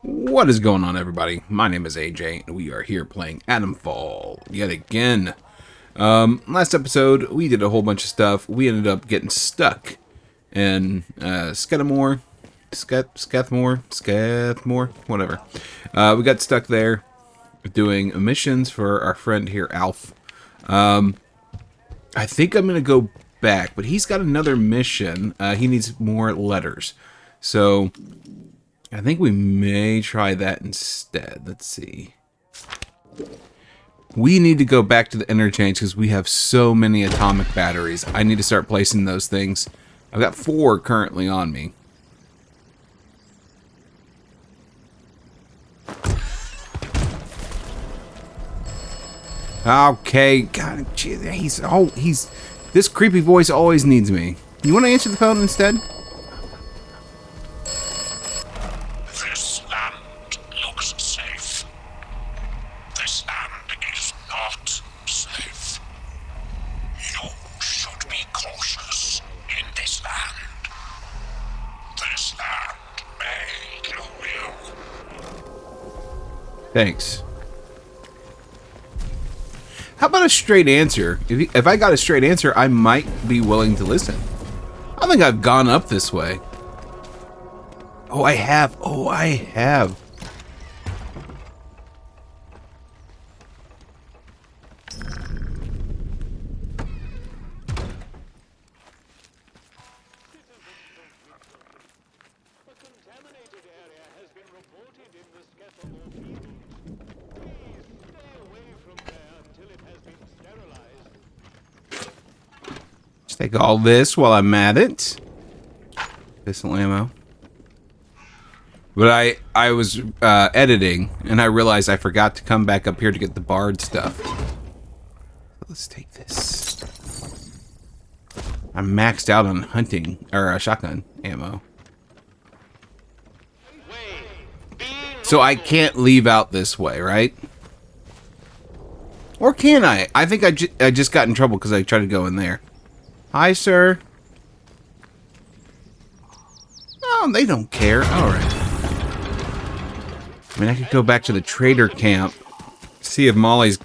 What is going on, everybody? My name is AJ, and we are here playing Atomfall yet again. Last episode, we did a whole bunch of stuff. We ended up getting stuck in Skethmore, whatever. We got stuck there doing missions for our friend here, Alf. I think I'm going to go back, but he's got another mission. He needs more letters. So I think we may try that instead. Let's see. We need to go back to the Interchange because we have so many atomic batteries. I need to start placing those things. I've got 4 currently on me. Okay, God, he's this creepy voice always needs me. You want to answer the phone instead? This land looks safe. This land is not safe. You should be cautious in this land. This land may kill you. Thanks. How about a straight answer? If I got a straight answer, I might be willing to listen. I think I've gone up this way. Oh, I have. Oh, I have. Take all this while I'm at it. Pistol ammo. But I was editing, and I realized I forgot to come back up here to get the bard stuff. Let's take this. I'm maxed out on hunting, or shotgun ammo. So I can't leave out this way, right? Or can I? I think I just got in trouble because I tried to go in there. Hi, sir. Oh, they don't care. All right. I mean, I could go back to the trader camp, see if Molly's...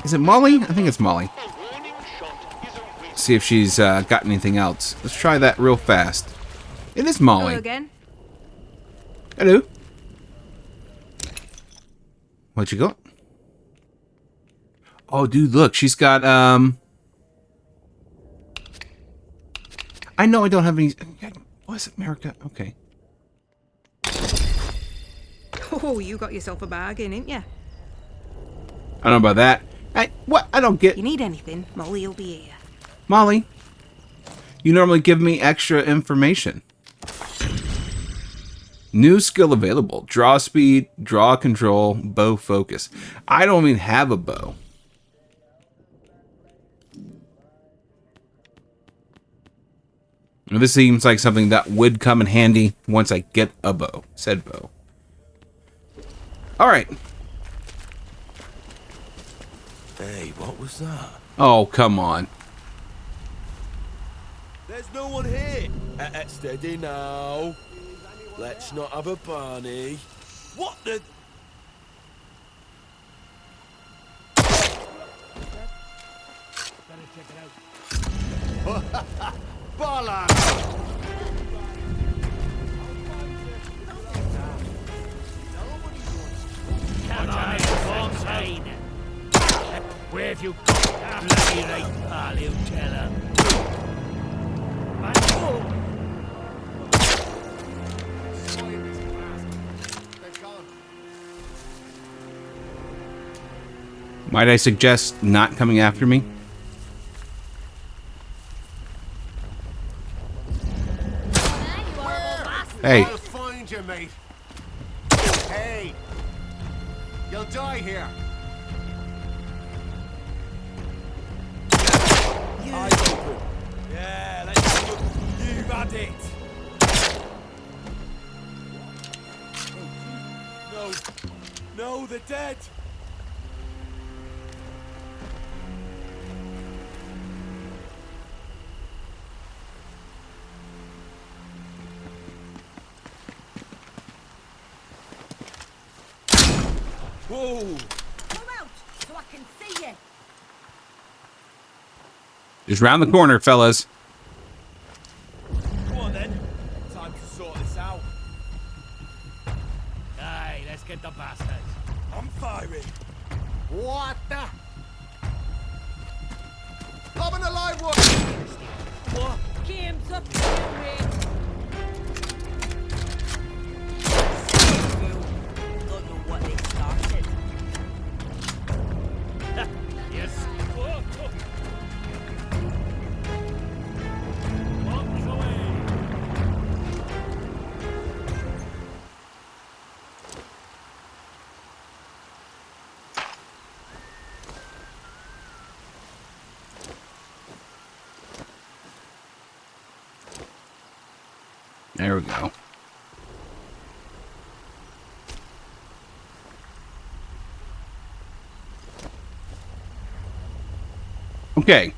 Is it Molly? I think it's Molly. See if she's got anything else. Let's try that real fast. It is Molly. Hello again. Hello. What you got? Oh, dude, look. She's got, I know I don't have any... What's it, America? Okay. Oh, you got yourself a bargain, ain't ya? I don't know about that. What? I don't get... You need anything, Molly will be here. Molly, you normally give me extra information. New skill available. Draw speed, draw control, bow focus. I don't even have a bow. This seems like something that would come in handy once I get a bow. Said bow. Alright. Hey, what was that? Oh, come on. There's no one here. Steady now. Let's not have a Barney. What the... Better check it out. Bollocks! Come on, Fontaine. Where have you got that bloody right, pal, you tell her? Might I suggest not coming after me? Hey. I'll find you, mate. Hey. You'll die here. Eyes open. Yeah, let's go. You've had it. No. No, they're dead. Whoa! Come out so I can see you. Just round the corner, fellas. Come on then. Time to sort this out. Aye, let's get the bastards. I'm firing. What the? Lobbing a live one! What? Game's up to you, mate. Don't know what they started. Yes. Oh, oh. Bombs away. There we go. Okay.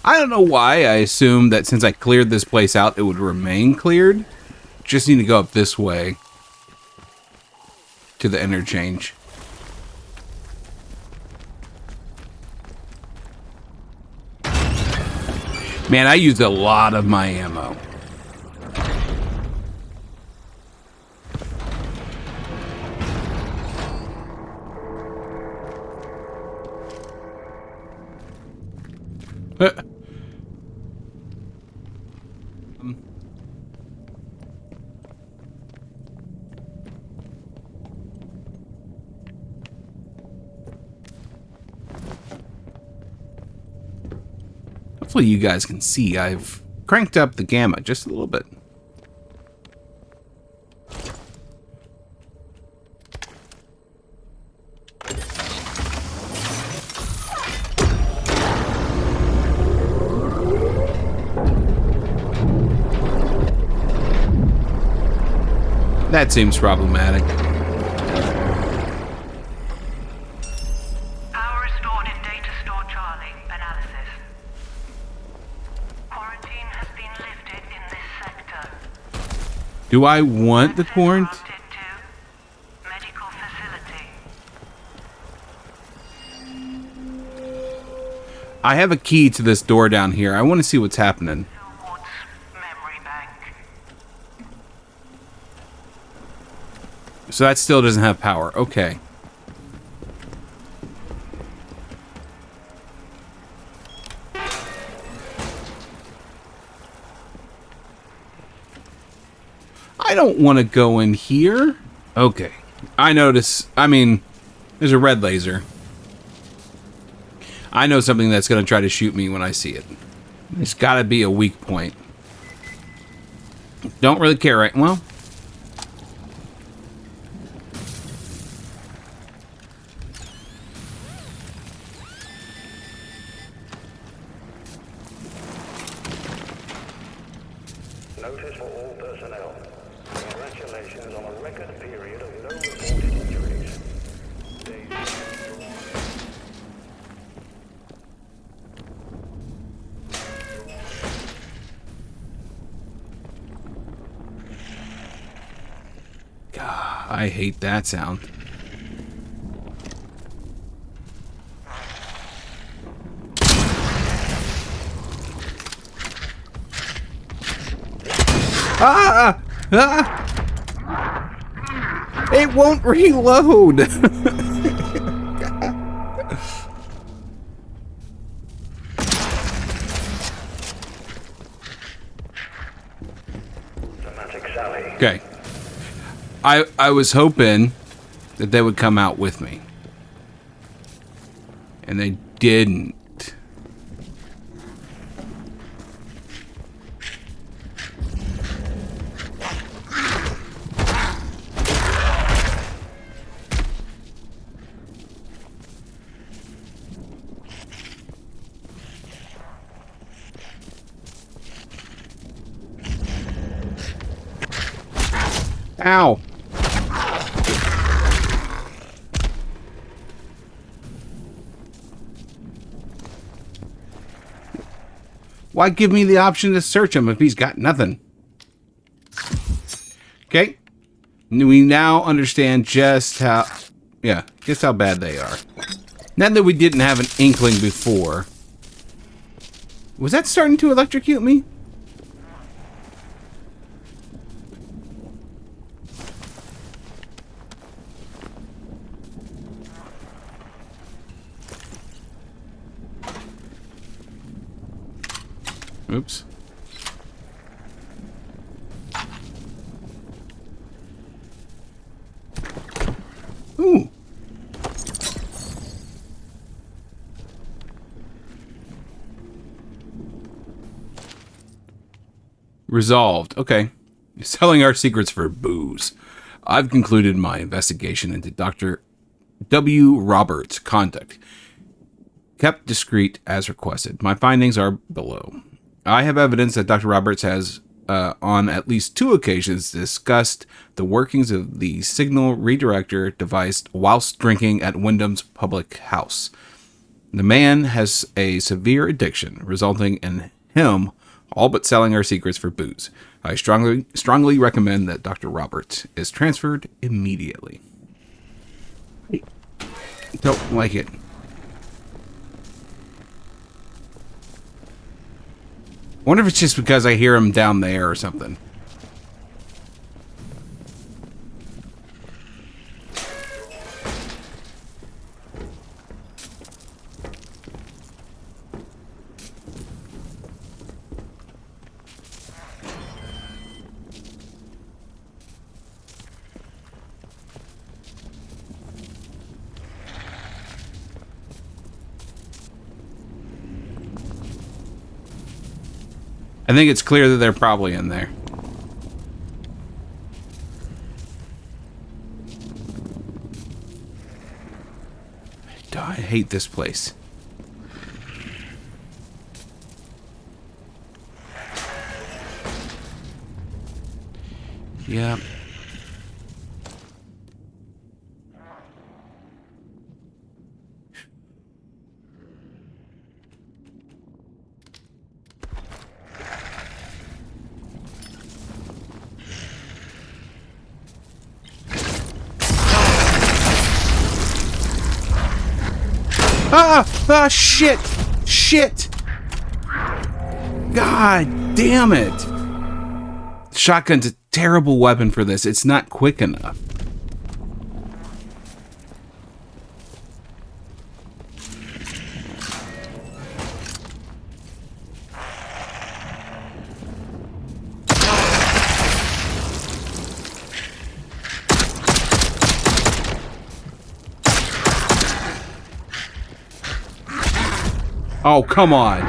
I don't know why I assumed that since I cleared this place out, it would remain cleared. Just need to go up this way to the interchange. Man, I used a lot of my ammo. Hopefully you guys can see I've cranked up the gamma just a little bit. That seems problematic. Power restored in data store Charlie. Analysis. Quarantine has been lifted in this sector. Do I want the quarantine? Transported to medical facility. I have a key to this door down here. I want to see what's happening. Towards memory bank. So that still doesn't have power. Okay. I don't want to go in here. Okay. I notice. I mean, there's a red laser. I know something that's going to try to shoot me when I see it. There's got to be a weak point. Don't really care, right? Well. Notice for all personnel. Congratulations on a record period of no reported injuries. God, I hate that sound. Ah! Ah! It won't reload. Okay. I was hoping that they would come out with me. And they didn't. Ow. Why give me the option to search him if he's got nothing? Okay. We now understand just how bad they are. Not that we didn't have an inkling before. Was that starting to electrocute me? Oops. Ooh. Resolved. Okay. Selling our secrets for booze. I've concluded my investigation into Dr. W. Roberts' conduct. Kept discreet as requested. My findings are below. I have evidence that Dr. Roberts has, on at least 2 occasions, discussed the workings of the signal redirector device whilst drinking at Wyndham's public house. The man has a severe addiction, resulting in him all but selling our secrets for booze. I strongly recommend that Dr. Roberts is transferred immediately. Don't like it. I wonder if it's just because I hear him down there or something. I think it's clear that they're probably in there. I hate this place. Yeah. Ah, shit! Shit! God damn it! Shotgun's a terrible weapon for this. It's not quick enough. Oh, come on.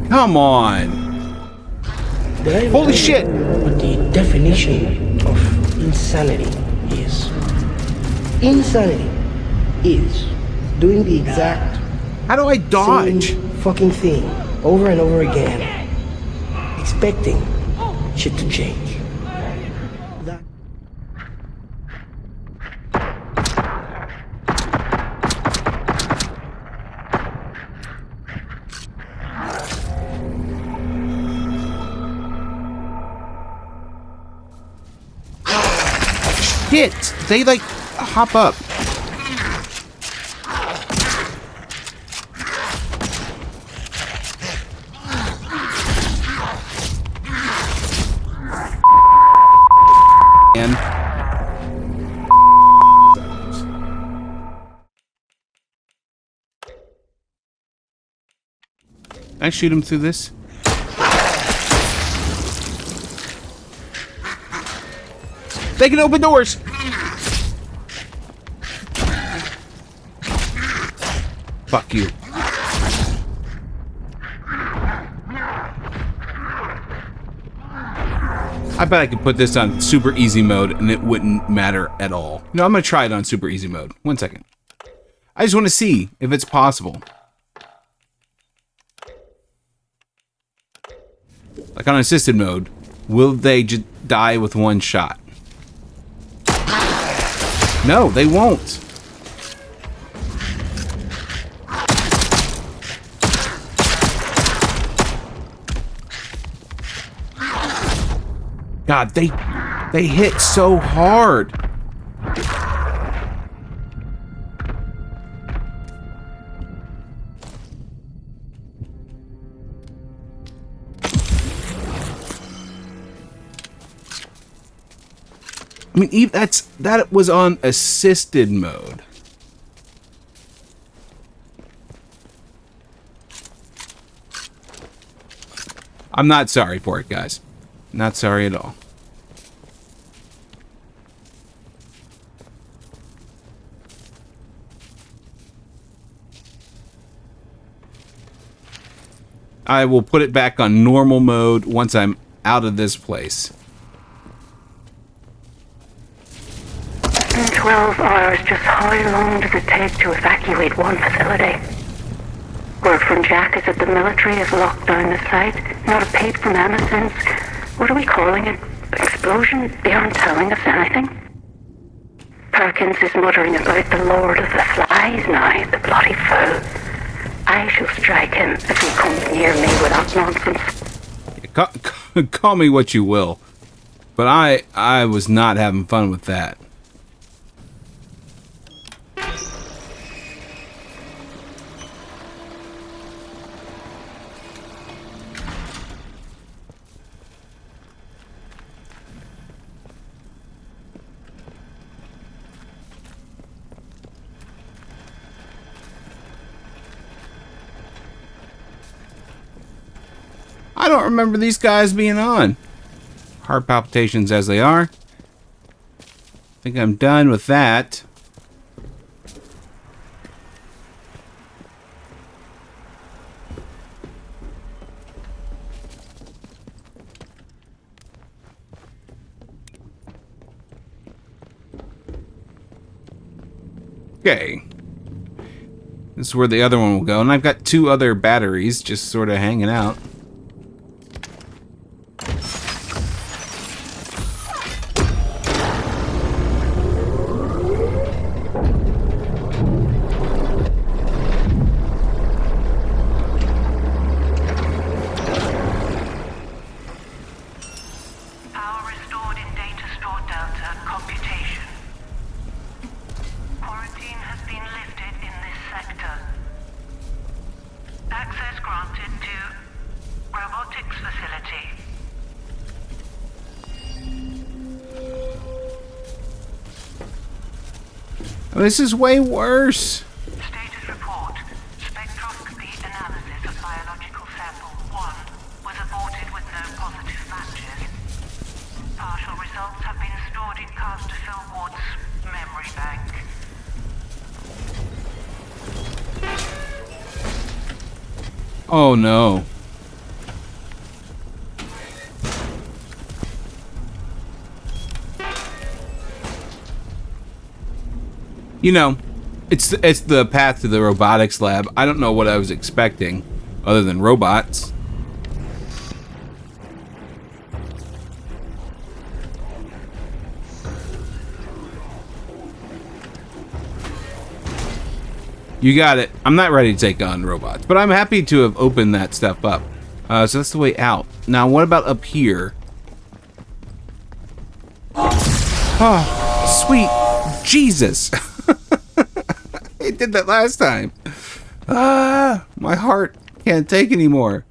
Come on. Holy shit. What the definition of insanity is. Insanity is doing the exact How do I dodge? same fucking thing over and over again, expecting shit to change. That Shit! They like hop up. And can I shoot him through this? They can open doors! Fuck you. I bet I could put this on super easy mode and it wouldn't matter at all. No, I'm gonna try it on super easy mode. 1 second. I just want to see if it's possible. Like on assisted mode, will they just die with 1 shot? No, they won't. God, they hit so hard. I mean, that was on assisted mode. I'm not sorry for it, guys. Not sorry at all. I will put it back on normal mode once I'm out of this place. In 12 hours, just how long does it take to evacuate one facility? Word from Jack is that the military has locked down the site. Not a peep from Emma since... What are we calling it? Explosion? They aren't telling us anything. Perkins is muttering about the Lord of the Flies now, the bloody fool. I shall strike him if he comes near me with that nonsense. Call me what you will. But I was not having fun with that. I don't remember these guys being on. Heart palpitations as they are. I think I'm done with that. Okay. This is where the other one will go. And I've got 2 other batteries just sort of hanging out. This is way worse. Status report. Spectroscopy analysis of biological sample 1 was aborted with no positive matches. Partial results have been stored in Caster Philwood's memory bank. Oh no. You know, it's the path to the robotics lab. I don't know what I was expecting, other than robots. You got it. I'm not ready to take on robots, but I'm happy to have opened that stuff up. So that's the way out. Now, what about up here? Oh, sweet Jesus. I did that last time. My heart can't take anymore.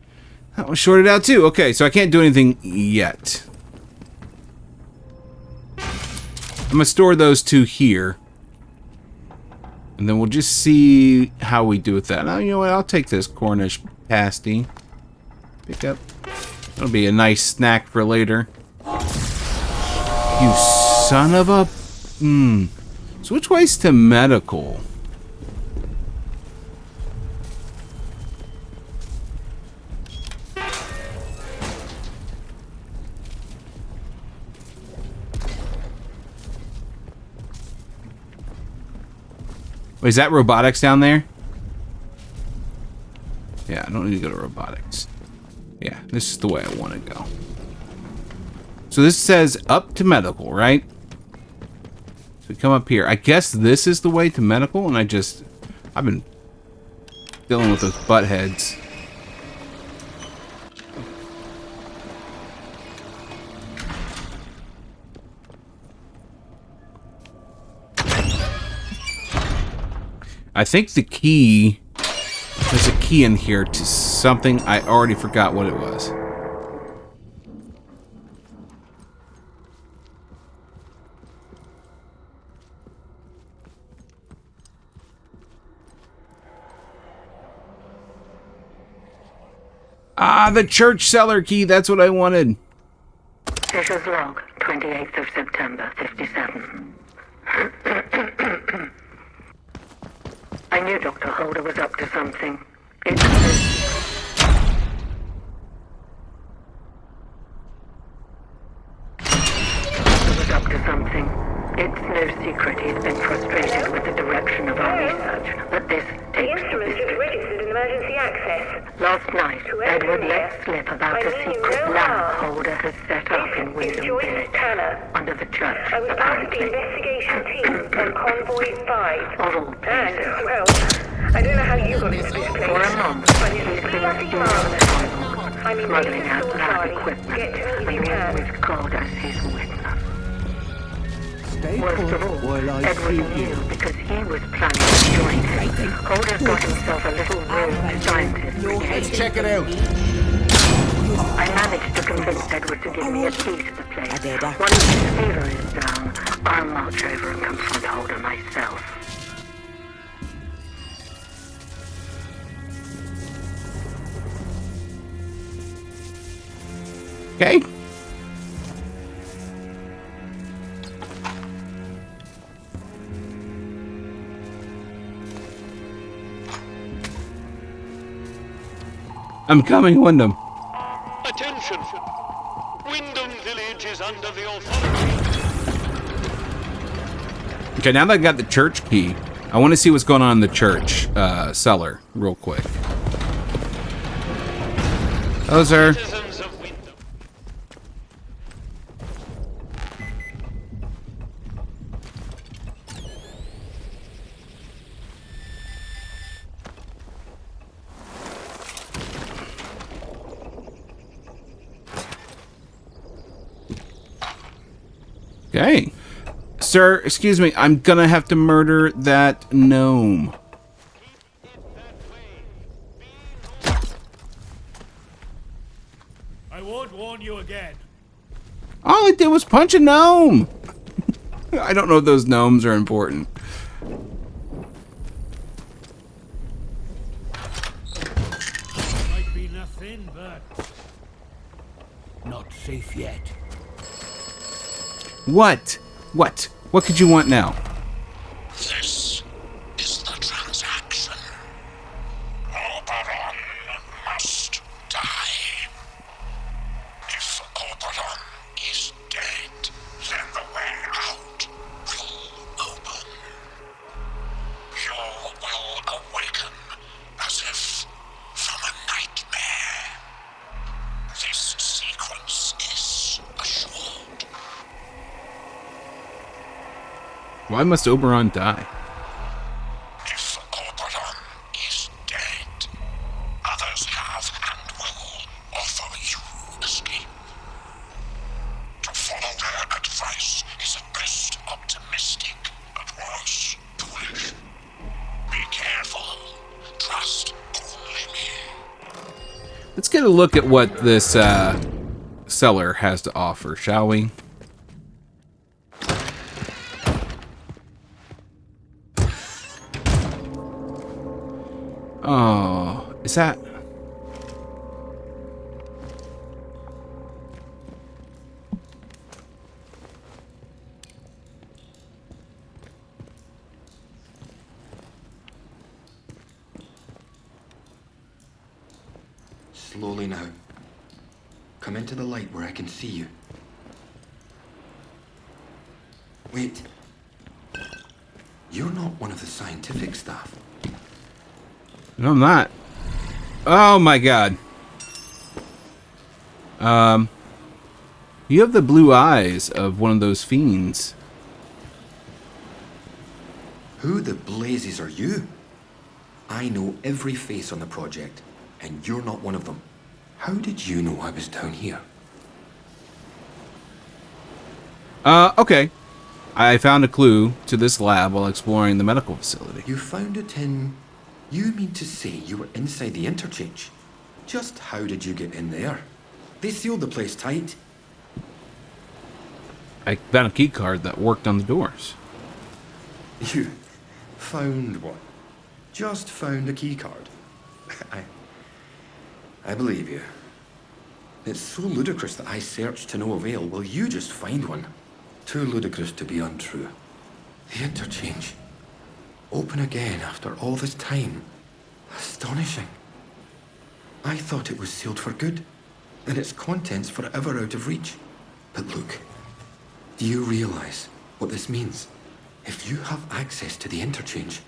That was shorted out too. Okay, so I can't do anything yet. I'm gonna store those 2 here. And then we'll just see how we do with that. Now, you know what? I'll take this Cornish pasty. Pick up. That'll be a nice snack for later. You son of a... So which way's to medical? Wait, is that robotics down there? Yeah, I don't need to go to robotics. Yeah, this is the way I want to go. So this says up to medical, right? So we come up here. I guess this is the way to medical, and I've been dealing with those butt heads. I think the key... There's a key in here to something. I already forgot what it was. Ah, the church cellar key. That's what I wanted. Fisher's log, 28th of September, 57. I knew Dr. Holder was up to something. It was up to something. It's no secret he's been frustrated with the direction of our research, but this takes the biscuit. registered an emergency access. Last night, Edward let slip about a secret lab Holder has set up in Wyndham Village, under the church, I was part of the apparently. investigation team on Convoy 5. Of all And, places. well, I don't know how you got into this place, For a month, but he's it's been bloody stealing marvelous. funds, I mean, smuggling David out Saul lab Charlie. equipment, Get to me if you leaving can. with God as his witness. Stay Worst put of all, while I Edward see knew you. because he was planning to join him. Holder's got himself a little rogue scientist brigade. Let's check it out. I managed to convince Edward to give me a key to the place. Once his fever is down, I'll march over and confront Holder myself. Okay. I'm coming, Wyndham. Attention! Wyndham Village is under the authority. Okay, now that I got the church key, I want to see what's going on in the church cellar real quick. Hello, sir. Citizens of Wyndham. Okay. Sir, excuse me, I'm gonna have to murder that gnome. I won't warn you again. All I did was punch a gnome. I don't know if those gnomes are important. Might be nothing, but not safe yet. What? What? What could you want now? This is the transaction. Oberon must die. If Oberon is dead, then the way out will open. You will awaken as if from a nightmare. This sequence is assured. Why must Oberon die? If Oberon is dead, others have and will offer you escape. To follow their advice is at best optimistic, at worst foolish. Be careful. Trust only me. Let's get a look at what this cellar has to offer, shall we? Oh, is that... Slowly now. Come into the light where I can see you. Wait. You're not one of the scientific staff. No, I'm not. Oh my god. You have the blue eyes of one of those fiends. Who the blazes are you? I know every face on the project, and you're not one of them. How did you know I was down here? Okay. I found a clue to this lab while exploring the medical facility. You found it in... You mean to say you were inside the Interchange? Just how did you get in there? They sealed the place tight. I found a key card that worked on the doors. You found what? Just found a key card? I believe you. It's so ludicrous that I searched to no avail. Will you just find one? Too ludicrous to be untrue. The Interchange. Open again after all this time. Astonishing. I thought it was sealed for good, and its contents forever out of reach. But look, do you realize what this means? If you have access to the Interchange,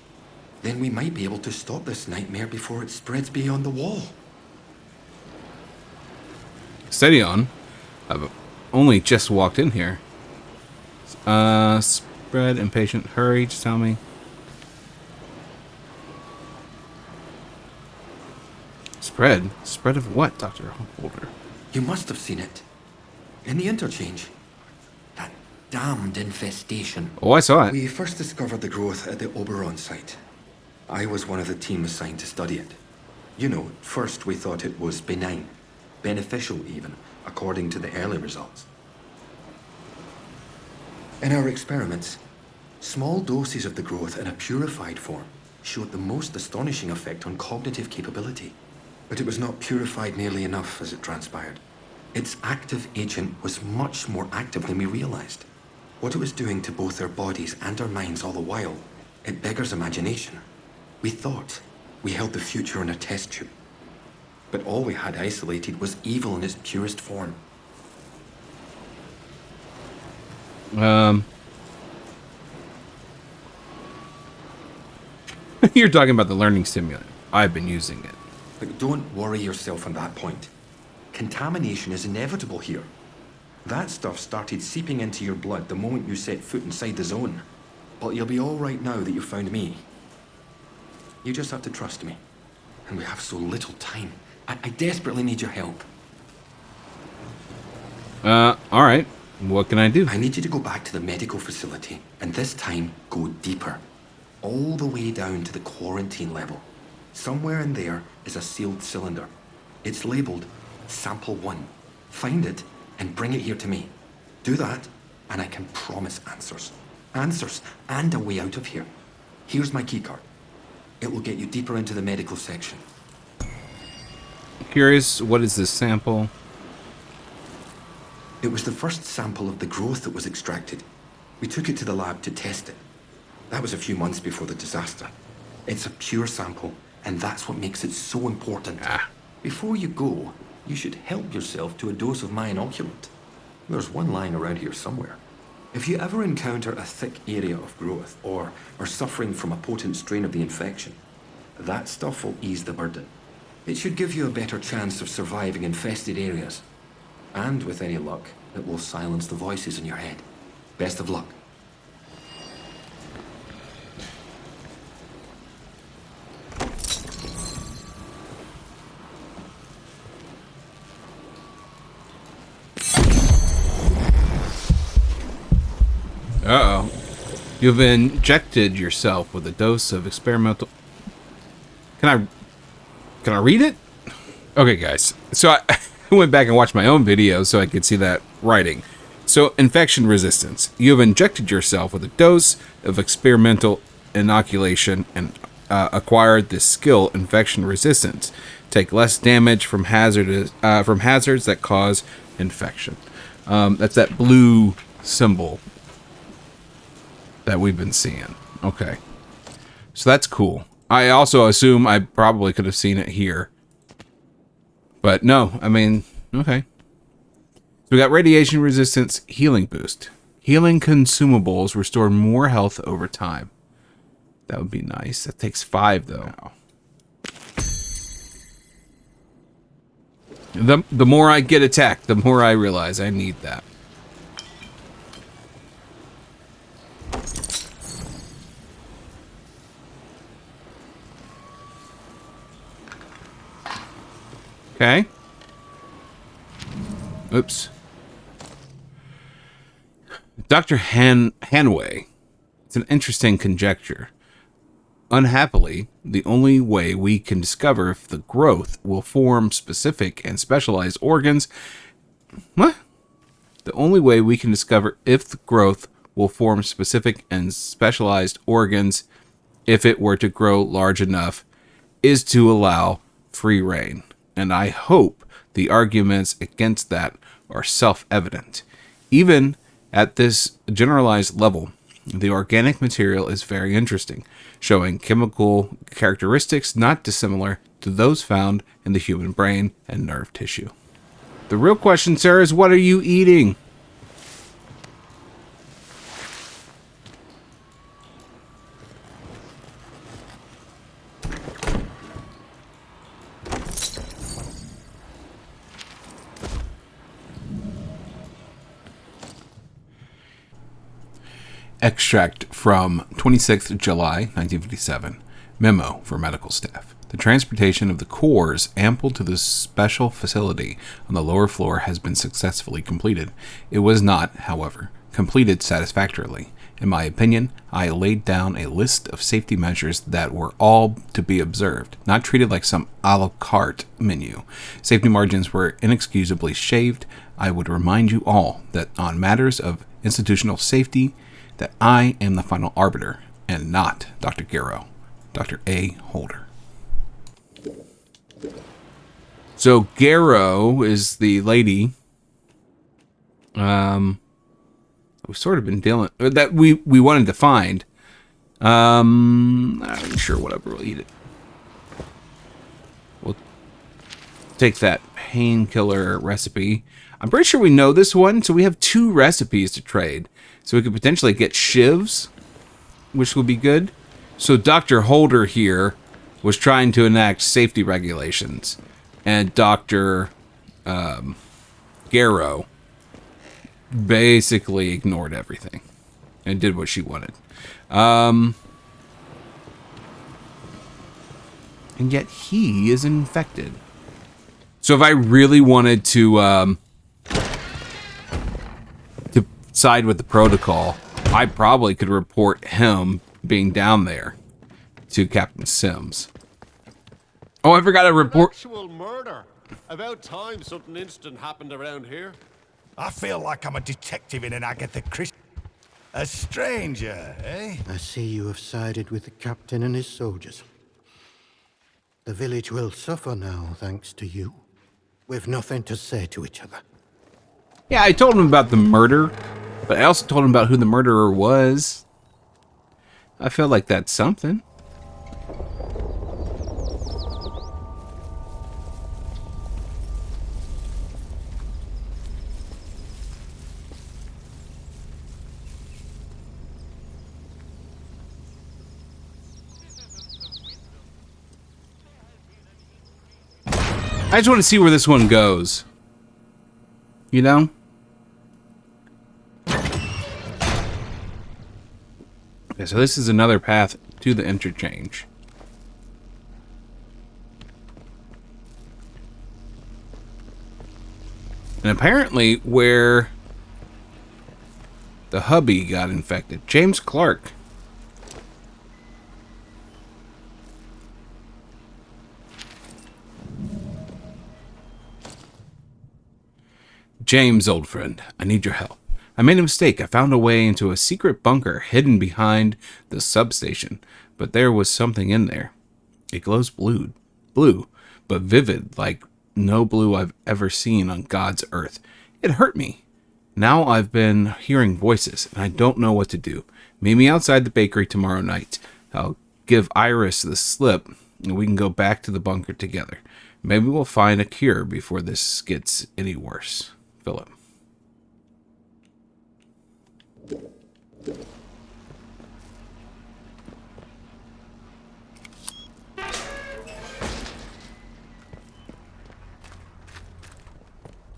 then we might be able to stop this nightmare before it spreads beyond the wall. Steady on. I've only just walked in here. Spread, impatient, hurry, just tell me. Spread? Spread of what, Dr. Holder? You must have seen it. In the Interchange. That damned infestation. Oh, I saw it. We first discovered the growth at the Oberon site. I was one of the team assigned to study it. You know, at first we thought it was benign. Beneficial even, according to the early results. In our experiments, small doses of the growth in a purified form showed the most astonishing effect on cognitive capability. But it was not purified nearly enough, as it transpired. Its active agent was much more active than we realized. What it was doing to both our bodies and our minds all the while, it beggars imagination. We thought we held the future in a test tube. But all we had isolated was evil in its purest form. You're talking about the learning stimulant. I've been using it. But don't worry yourself on that point. Contamination is inevitable here. That stuff started seeping into your blood the moment you set foot inside the zone. But you'll be all right now that you found me. You just have to trust me. And we have so little time. I desperately need your help. Alright. What can I do? I need you to go back to the medical facility, and this time, go deeper. All the way down to the quarantine level. Somewhere in there is a sealed cylinder. It's labeled Sample 1. Find it, and bring it here to me. Do that, and I can promise answers. Answers, and a way out of here. Here's my keycard. It will get you deeper into the medical section. Curious, what is this sample? It was the first sample of the growth that was extracted. We took it to the lab to test it. That was a few months before the disaster. It's a pure sample, and that's what makes it so important. Before you go, you should help yourself to a dose of my inoculant. There's one lying around here somewhere. If you ever encounter a thick area of growth, or are suffering from a potent strain of the infection, that stuff will ease the burden. It should give you a better chance of surviving infested areas. And with any luck, it will silence the voices in your head. Best of luck. Uh-oh. You've injected yourself with a dose of experimental... Can I read it? Okay, guys. So I went back and watched my own video so I could see that writing. So, infection resistance. You have injected yourself with a dose of experimental inoculation and acquired the skill infection resistance. Take less damage from hazards that cause infection. That's that blue symbol that we've been seeing. Okay. So that's cool. I also assume I probably could have seen it here. But no, I mean, okay. So we got radiation resistance, healing boost. Healing consumables restore more health over time. That would be nice. That takes 5 though. The more I get attacked, the more I realize I need that. Okay. Oops. Dr. Hanway, it's an interesting conjecture. Unhappily, the only way we can discover if the growth will form specific and specialized organs... What? The only way we can discover if the growth will form specific and specialized organs, if it were to grow large enough, is to allow free reign. And I hope the arguments against that are self-evident. Even at this generalized level, the organic material is very interesting, showing chemical characteristics not dissimilar to those found in the human brain and nerve tissue. The real question, sir, is what are you eating? Extract from 26th July 1957. Memo for medical staff. The transportation of the cores ample to the special facility on the lower floor has been successfully completed. It was not, however, completed satisfactorily. In my opinion, I laid down a list of safety measures that were all to be observed, not treated like some a la carte menu. Safety margins were inexcusably shaved. I would remind you all that on matters of institutional safety, that I am the final arbiter, and not Dr. Garrow, Dr. A. Holder. So Garrow is the lady we've sort of been dealing that we wanted to find. I'm not sure, whatever, we'll eat it. We'll take that painkiller recipe. I'm pretty sure we know this one, so we have 2 recipes to trade. So we could potentially get shivs, which would be good. So Dr. Holder here was trying to enact safety regulations, and Dr. Garrow basically ignored everything and did what she wanted. And yet he is infected. So if I really wanted to side with the protocol, I probably could report him being down there to Captain Sims. Oh, I forgot to report. Actual murder. About time something instant happened around here. I feel like I'm a detective in an Agatha Christie. A stranger, eh? I see you have sided with the captain and his soldiers. The village will suffer now, thanks to you. We've nothing to say to each other. Yeah, I told him about the murder, but I also told him about who the murderer was. I feel like that's something. I just want to see where this one goes. You know? Okay, so this is another path to the interchange. And apparently where the hubby got infected. James Clark. James, old friend, I need your help. I made a mistake. I found a way into a secret bunker hidden behind the substation, but there was something in there. It glows blue, but vivid, like no blue I've ever seen on God's earth. It hurt me. Now I've been hearing voices, and I don't know what to do. Meet me outside the bakery tomorrow night. I'll give Iris the slip, and we can go back to the bunker together. Maybe we'll find a cure before this gets any worse. Philip.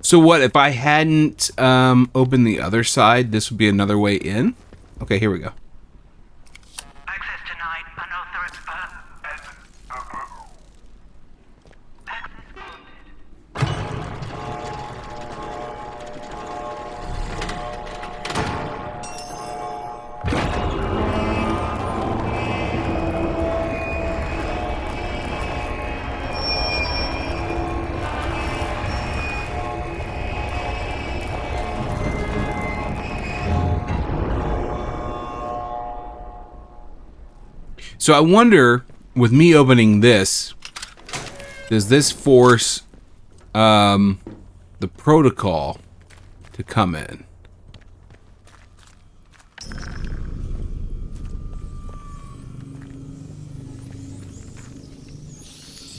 So what, if I hadn't opened the other side, this would be another way in? Okay, here we go. Access denied. Unauthorized. So I wonder, with me opening this, does this force the protocol to come in?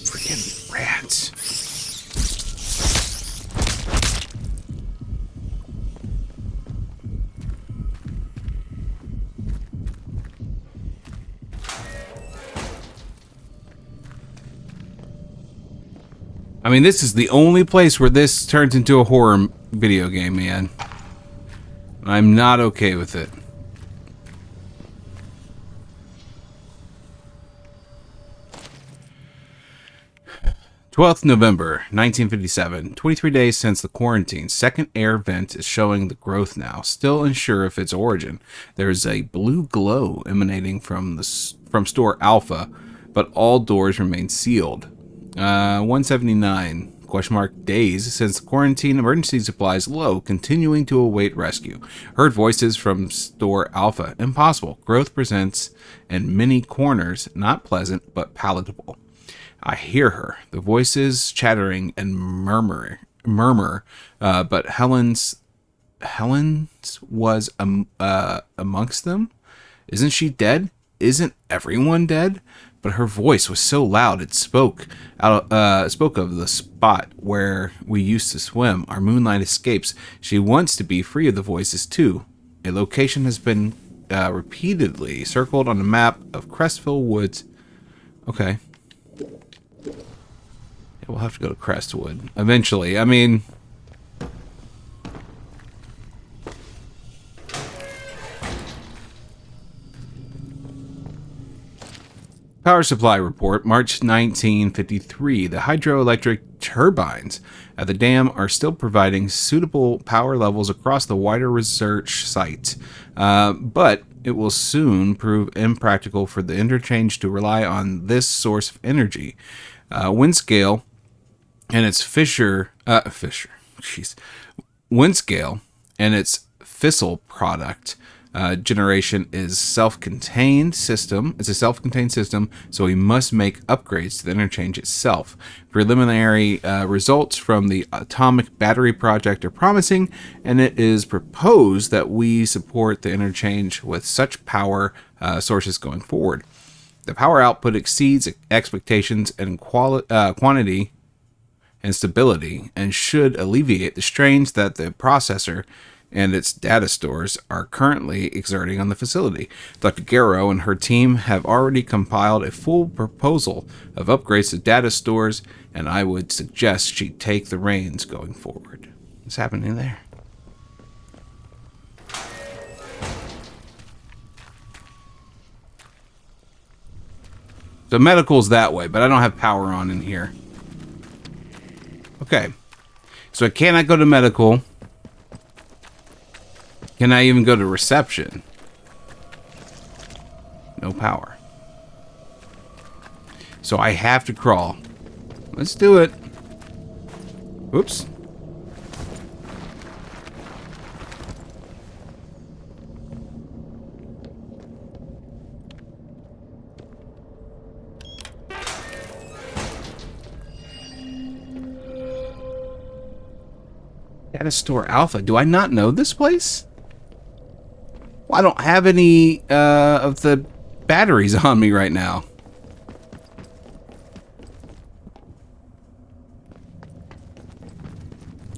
Freaking rats. I mean, this is the only place where this turns into a horror video game, man. I'm not okay with it. 12th November, 1957. 23 days since the quarantine. Second air vent is showing the growth now. Still unsure of its origin. There is a blue glow emanating from store Alpha, but all doors remain sealed. 179. Question mark days since the quarantine. Emergency supplies low. Continuing to await rescue. Heard voices from store Alpha. Impossible. Growth presents in many corners. Not pleasant, but palatable. I hear her. The voices chattering and murmur. But Helen's was amongst them. Isn't she dead? Isn't everyone dead? But her voice was so loud it spoke of the spot where we used to swim. Our moonlight escapes. She wants to be free of the voices too. A location has been repeatedly circled on the map of Crestville Woods. Okay. Yeah, we'll have to go to Crestwood eventually. I mean, power supply report, March 1953. The hydroelectric turbines at the dam are still providing suitable power levels across the wider research site, but it will soon prove impractical for the Interchange to rely on this source of energy. Windscale and its Windscale and its fissile product generation is self-contained system. It's a self-contained system, so we must make upgrades to the Interchange itself. Preliminary results from the atomic battery project are promising, and it is proposed that we support the Interchange with such power sources going forward. The power output exceeds expectations in quantity and stability, and should alleviate the strains that the processor and its data stores are currently exerting on the facility. Dr. Garrow and her team have already compiled a full proposal of upgrades to data stores, and I would suggest she take the reins going forward. What's happening there? So medical's that way, but I don't have power on in here. Okay. So I cannot go to medical. Can I even go to reception? No power. So I have to crawl. Let's do it. Whoops. Data Store Alpha. Do I not know this place? Well, I don't have any of the batteries on me right now.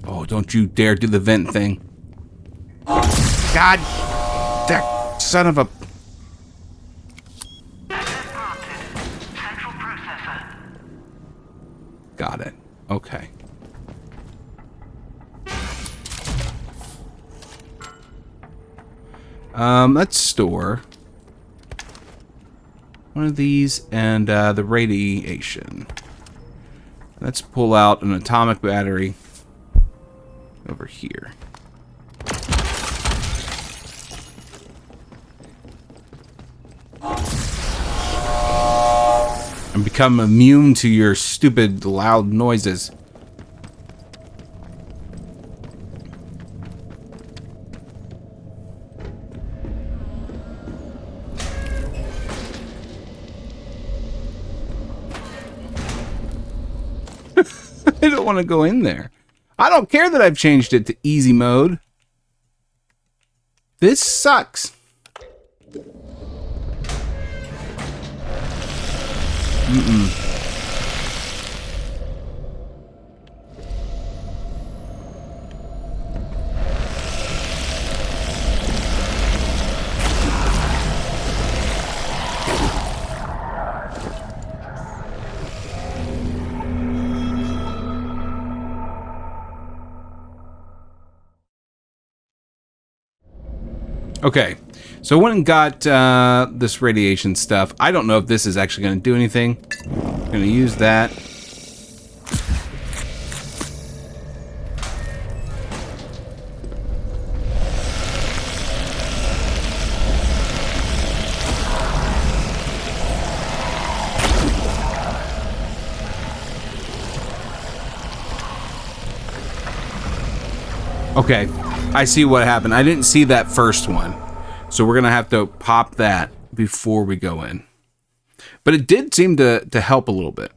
Oh, don't you dare do the vent thing. God, that son of a... Got it. Okay. Let's store one of these and the radiation. Let's pull out an atomic battery over here. And become immune to your stupid loud noises. I don't want to go in there. I don't care that I've changed it to easy mode. This sucks. Okay, so I went and got this radiation stuff. I don't know if this is actually going to do anything. I'm going to use that. Okay, I see what happened. I didn't see that first one. So we're going to have to pop that before we go in. But it did seem to help a little bit.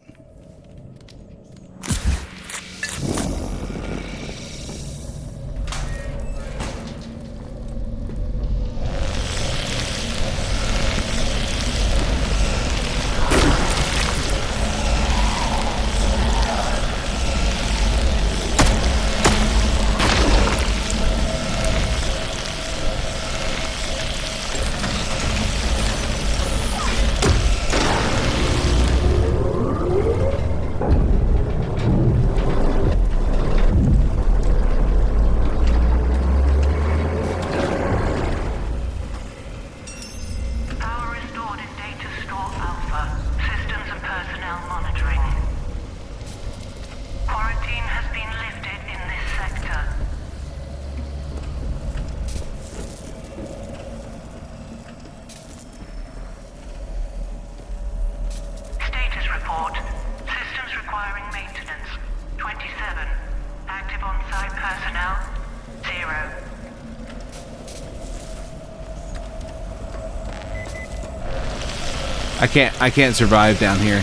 I can't survive down here.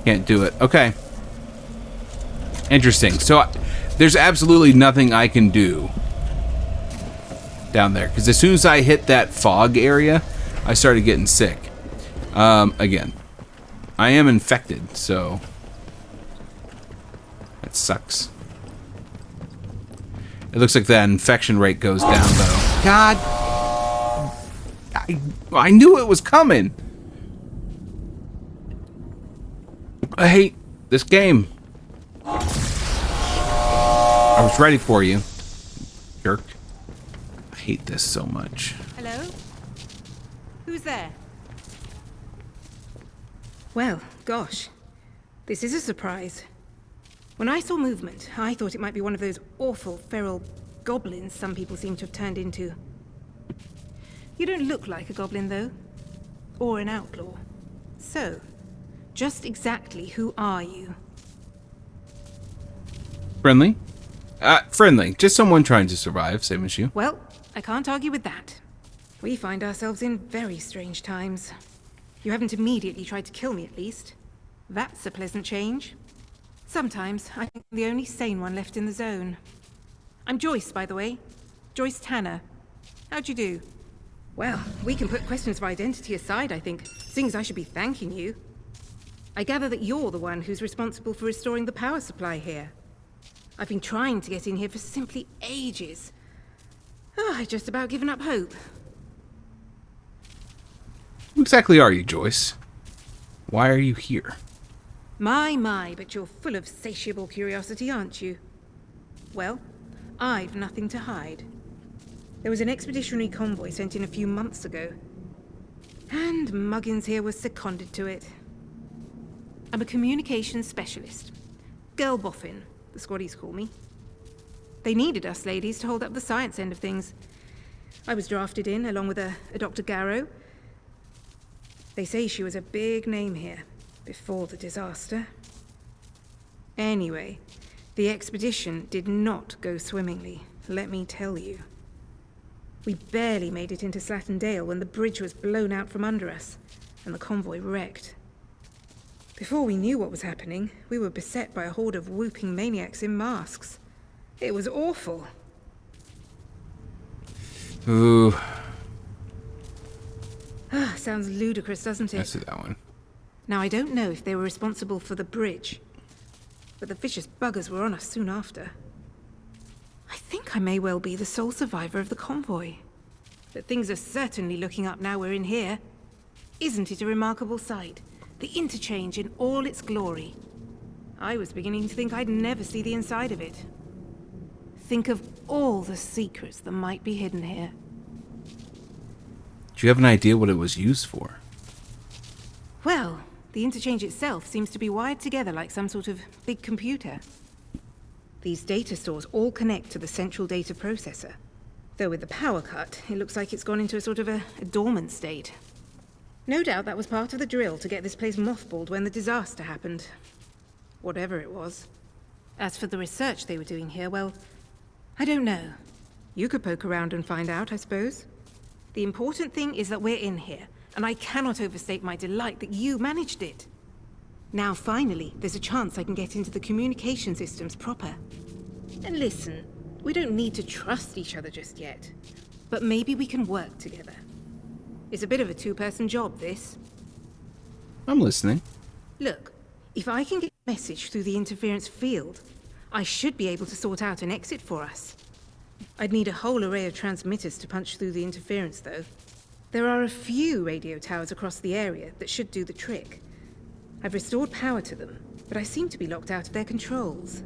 Can't do it. Okay. Interesting. So there's absolutely nothing I can do down there, because as soon as I hit that fog area, I started getting sick. Again, I am infected, so that sucks. It looks like that infection rate goes down, though. God. I knew it was coming. I hate this game. I was ready for you, jerk. I hate this so much. Hello? Who's there? Well, gosh. This is a surprise. When I saw movement, I thought it might be one of those awful feral goblins some people seem to have turned into. You don't look like a goblin, though. Or an outlaw. So, just exactly who are you? Friendly? Friendly. Just someone trying to survive, same as you. Well, I can't argue with that. We find ourselves in very strange times. You haven't immediately tried to kill me, at least. That's a pleasant change. Sometimes, I think I'm the only sane one left in the zone. I'm Joyce, by the way. Joyce Tanner. How'd you do? Well, we can put questions of identity aside, I think, seeing as I should be thanking you. I gather that you're the one who's responsible for restoring the power supply here. I've been trying to get in here for simply ages. I've just about given up hope. Who exactly are you, Joyce? Why are you here? My, but you're full of satiable curiosity, aren't you? Well, I've nothing to hide. There was an expeditionary convoy sent in a few months ago, and Muggins here was seconded to it. I'm a communications specialist. Girl boffin, the squaddies call me. They needed us ladies to hold up the science end of things. I was drafted in, along with a Dr. Garrow. They say she was a big name here, before the disaster. Anyway, the expedition did not go swimmingly, let me tell you. We barely made it into Slattendale when the bridge was blown out from under us, and the convoy wrecked. Before we knew what was happening, we were beset by a horde of whooping maniacs in masks. It was awful. Ooh. Sounds ludicrous, doesn't it? I see that one. Now, I don't know if they were responsible for the bridge, but the vicious buggers were on us soon after. I think I may well be the sole survivor of the convoy. But things are certainly looking up now we're in here. Isn't it a remarkable sight? The Interchange in all its glory. I was beginning to think I'd never see the inside of it. Think of all the secrets that might be hidden here. Do you have an idea what it was used for? Well, the Interchange itself seems to be wired together like some sort of big computer. These data stores all connect to the central data processor. Though with the power cut, it looks like it's gone into a sort of a dormant state. No doubt that was part of the drill to get this place mothballed when the disaster happened. Whatever it was. As for the research they were doing here, well, I don't know. You could poke around and find out, I suppose. The important thing is that we're in here, and I cannot overstate my delight that you managed it. Now, finally, there's a chance I can get into the communication systems proper. And listen, we don't need to trust each other just yet, but maybe we can work together. It's a bit of a two-person job, this. I'm listening. Look, if I can get a message through the interference field, I should be able to sort out an exit for us. I'd need a whole array of transmitters to punch through the interference, though. There are a few radio towers across the area that should do the trick. I've restored power to them, but I seem to be locked out of their controls.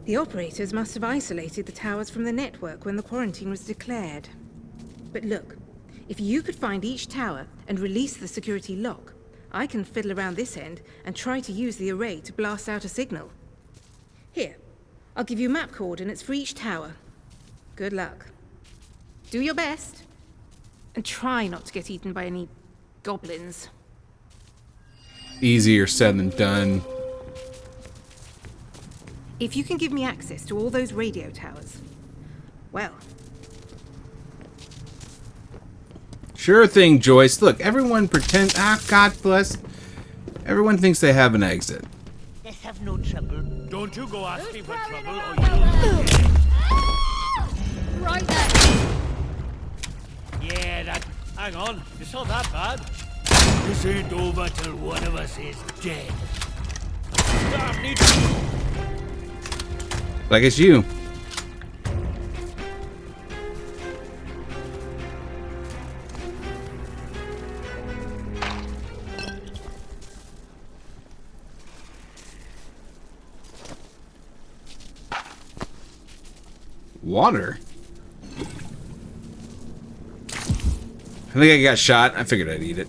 The operators must have isolated the towers from the network when the quarantine was declared. But look, if you could find each tower and release the security lock, I can fiddle around this end and try to use the array to blast out a signal. Here, I'll give you map coordinates for each tower. Good luck. Do your best. And try not to get eaten by any goblins. Easier said than done. If you can give me access to all those radio towers, well... Sure thing, Joyce. Look, everyone pretend... Ah, God bless. Everyone thinks they have an exit. Let's have no trouble. Don't you go asking for trouble or you'll... Right then. Yeah, that... Hang on. It's not that bad. This ain't over till one of us is dead. Stop, need Like it's you. Water? I think I got shot. I figured I'd eat it.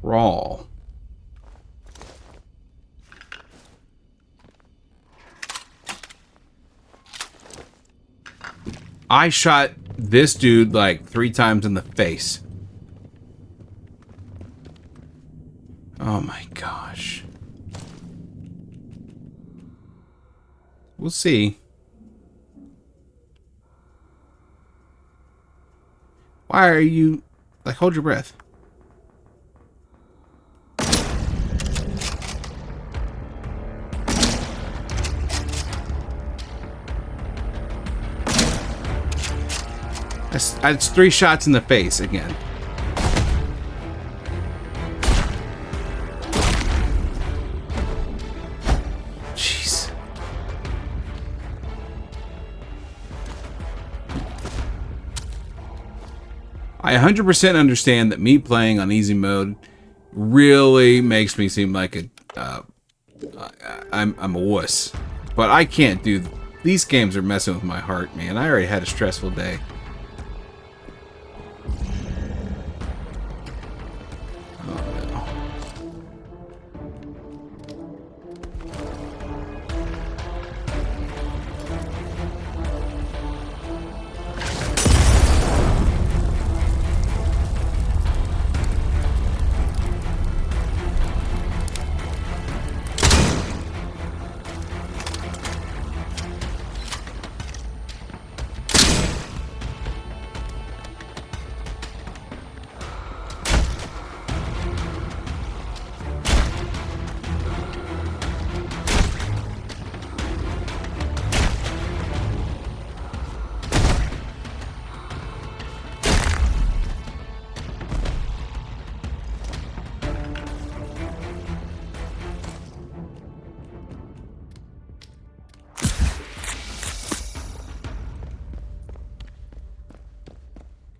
Raw. I shot this dude like 3 times in the face. Oh my gosh. We'll see. Why are you... Like, hold your breath. That's 3 shots in the face again. I 100% understand that me playing on easy mode really makes me seem like I'm a wuss. But I can't do... These games are messing with my heart, man. I already had a stressful day.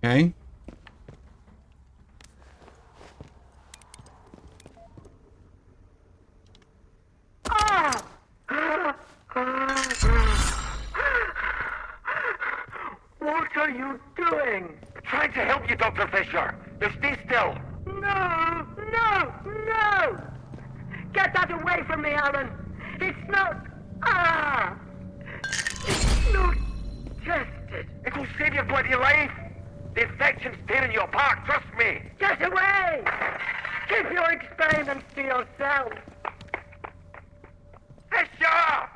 Okay. What are you doing? Trying to help you, Dr. Fisher. Now stay still. No! No! No! Get that away from me, Alan! It's not... It's not tested. It'll save your bloody life. The infection's tearing you apart, trust me. Get away! Keep your experiments to yourself. Fisher!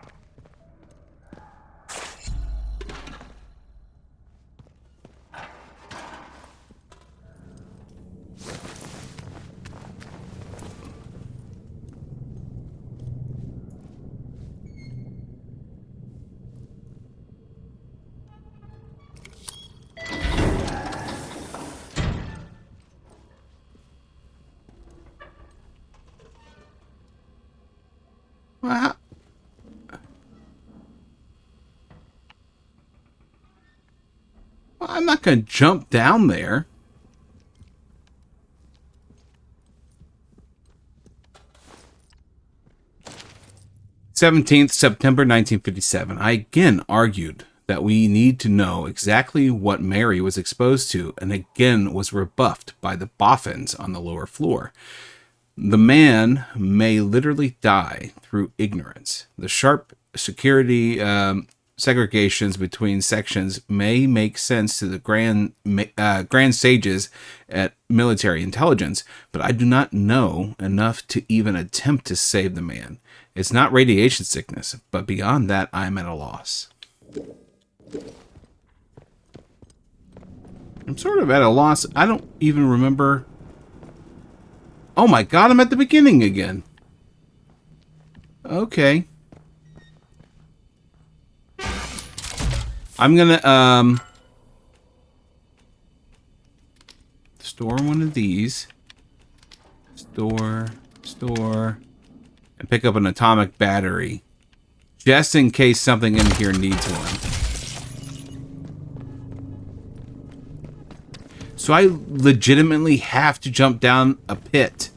Well, I'm not going to jump down there. September 1957. I again argued that we need to know exactly what Mary was exposed to, and again was rebuffed by the boffins on the lower floor. The man may literally die through ignorance. The sharp security segregations between sections may make sense to the grand sages at military intelligence, but I do not know enough to even attempt to save the man. It's not radiation sickness, but beyond that, I'm at a loss. I'm sort of at a loss. I don't even remember... Oh my god, I'm at the beginning again. Okay. I'm gonna, store one of these. Store, and pick up an atomic battery. Just in case something in here needs one. So I legitimately have to jump down a pit.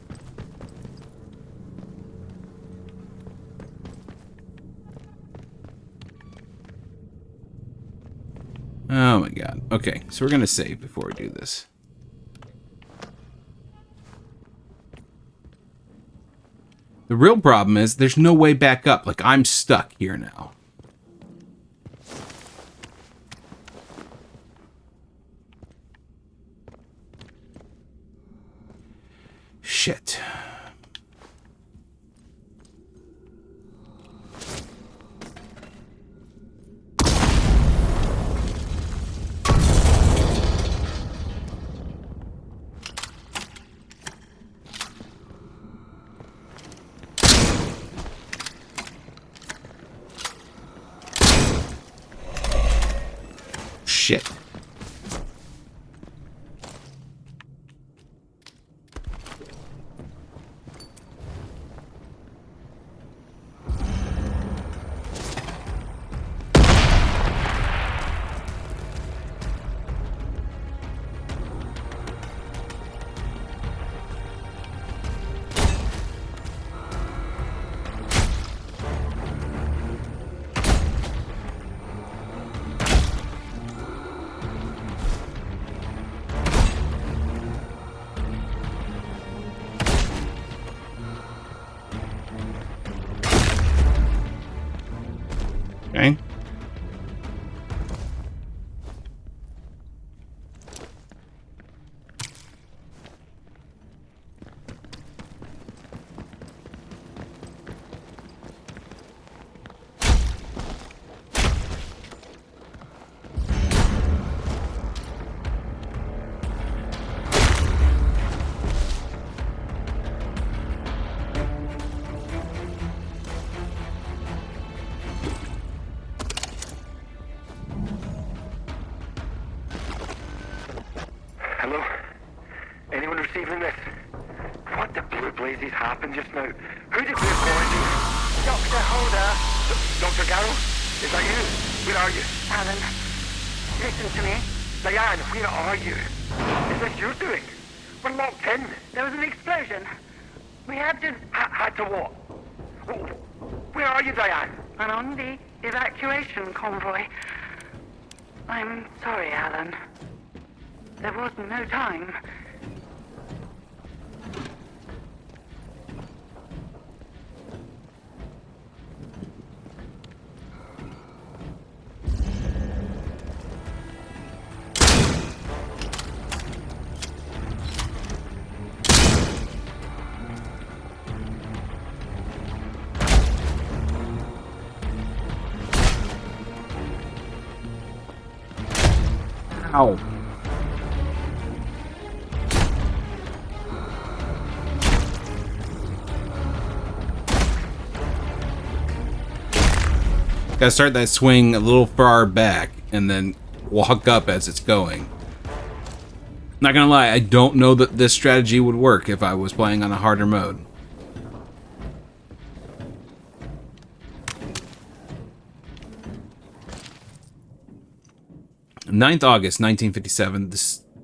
Oh my god. Okay, so we're going to save before we do this. The real problem is there's no way back up. Like, I'm stuck here now. Shit. Shit. Okay. Hello? Anyone receiving this? What the blue blazes happened just now? Who declared quarantine? Doctor, hold her. Dr. Garrow? Is that you? Where are you? Alan, listen to me. Diane, where are you? Is this your doing? We're locked in. There was an explosion. We had to... Had to what? Where are you, Diane? I'm on the evacuation convoy. I'm sorry, Alan. There was no time. Ow. Gotta start that swing a little far back and then walk up as it's going. Not gonna lie, I don't know that this strategy would work if I was playing on a harder mode. August 1957,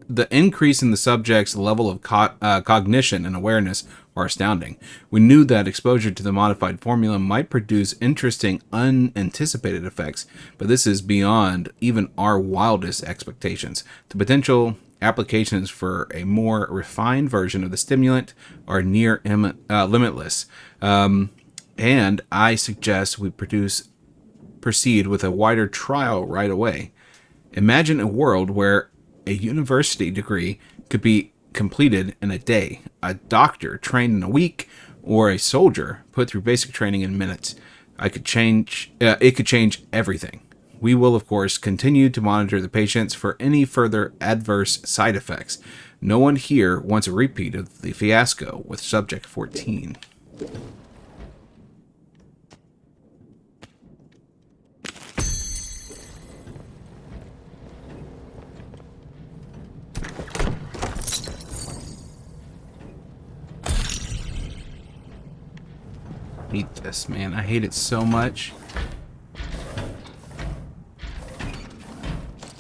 the increase in the subject's level of cognition and awareness are astounding. We knew that exposure to the modified formula might produce interesting, unanticipated effects, but this is beyond even our wildest expectations. The potential applications for a more refined version of the stimulant are near limitless, and I suggest we proceed with a wider trial right away. Imagine a world where a university degree could be completed in a day, a doctor trained in a week, or a soldier put through basic training in minutes. It could change everything. We will, of course, continue to monitor the patients for any further adverse side effects. No one here wants a repeat of the fiasco with Subject 14. I hate this, man. I hate it so much.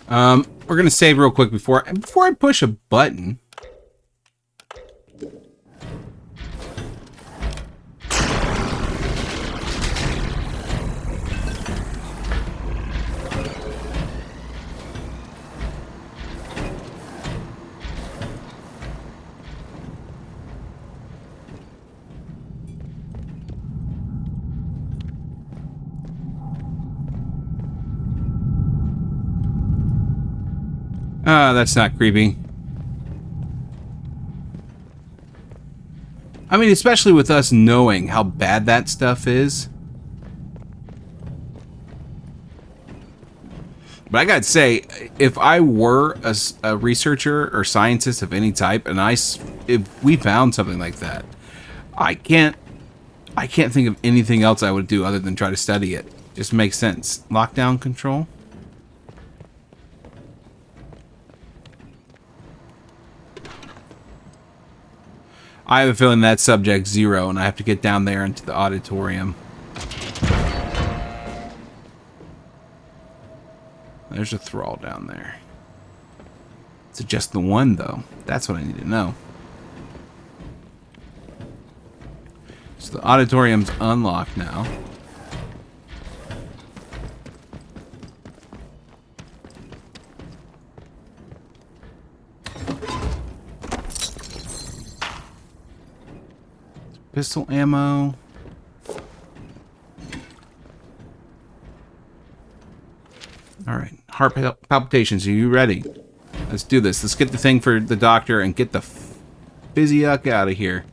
We're gonna save real quick before I push a button. That's not creepy. I mean, especially with us knowing how bad that stuff is. But I gotta say, if I were a researcher or scientist of any type, and if we found something like that, I can't think of anything else I would do other than try to study it. Just makes sense. Lockdown control. I have a feeling that's Subject 0, and I have to get down there into the auditorium. There's a Thrall down there. Is it just the one, though? That's what I need to know. So the auditorium's unlocked now. Pistol ammo. All right. Heart palpitations. Are you ready? Let's do this. Let's get the thing for the doctor and get the fizzy yuck out of here.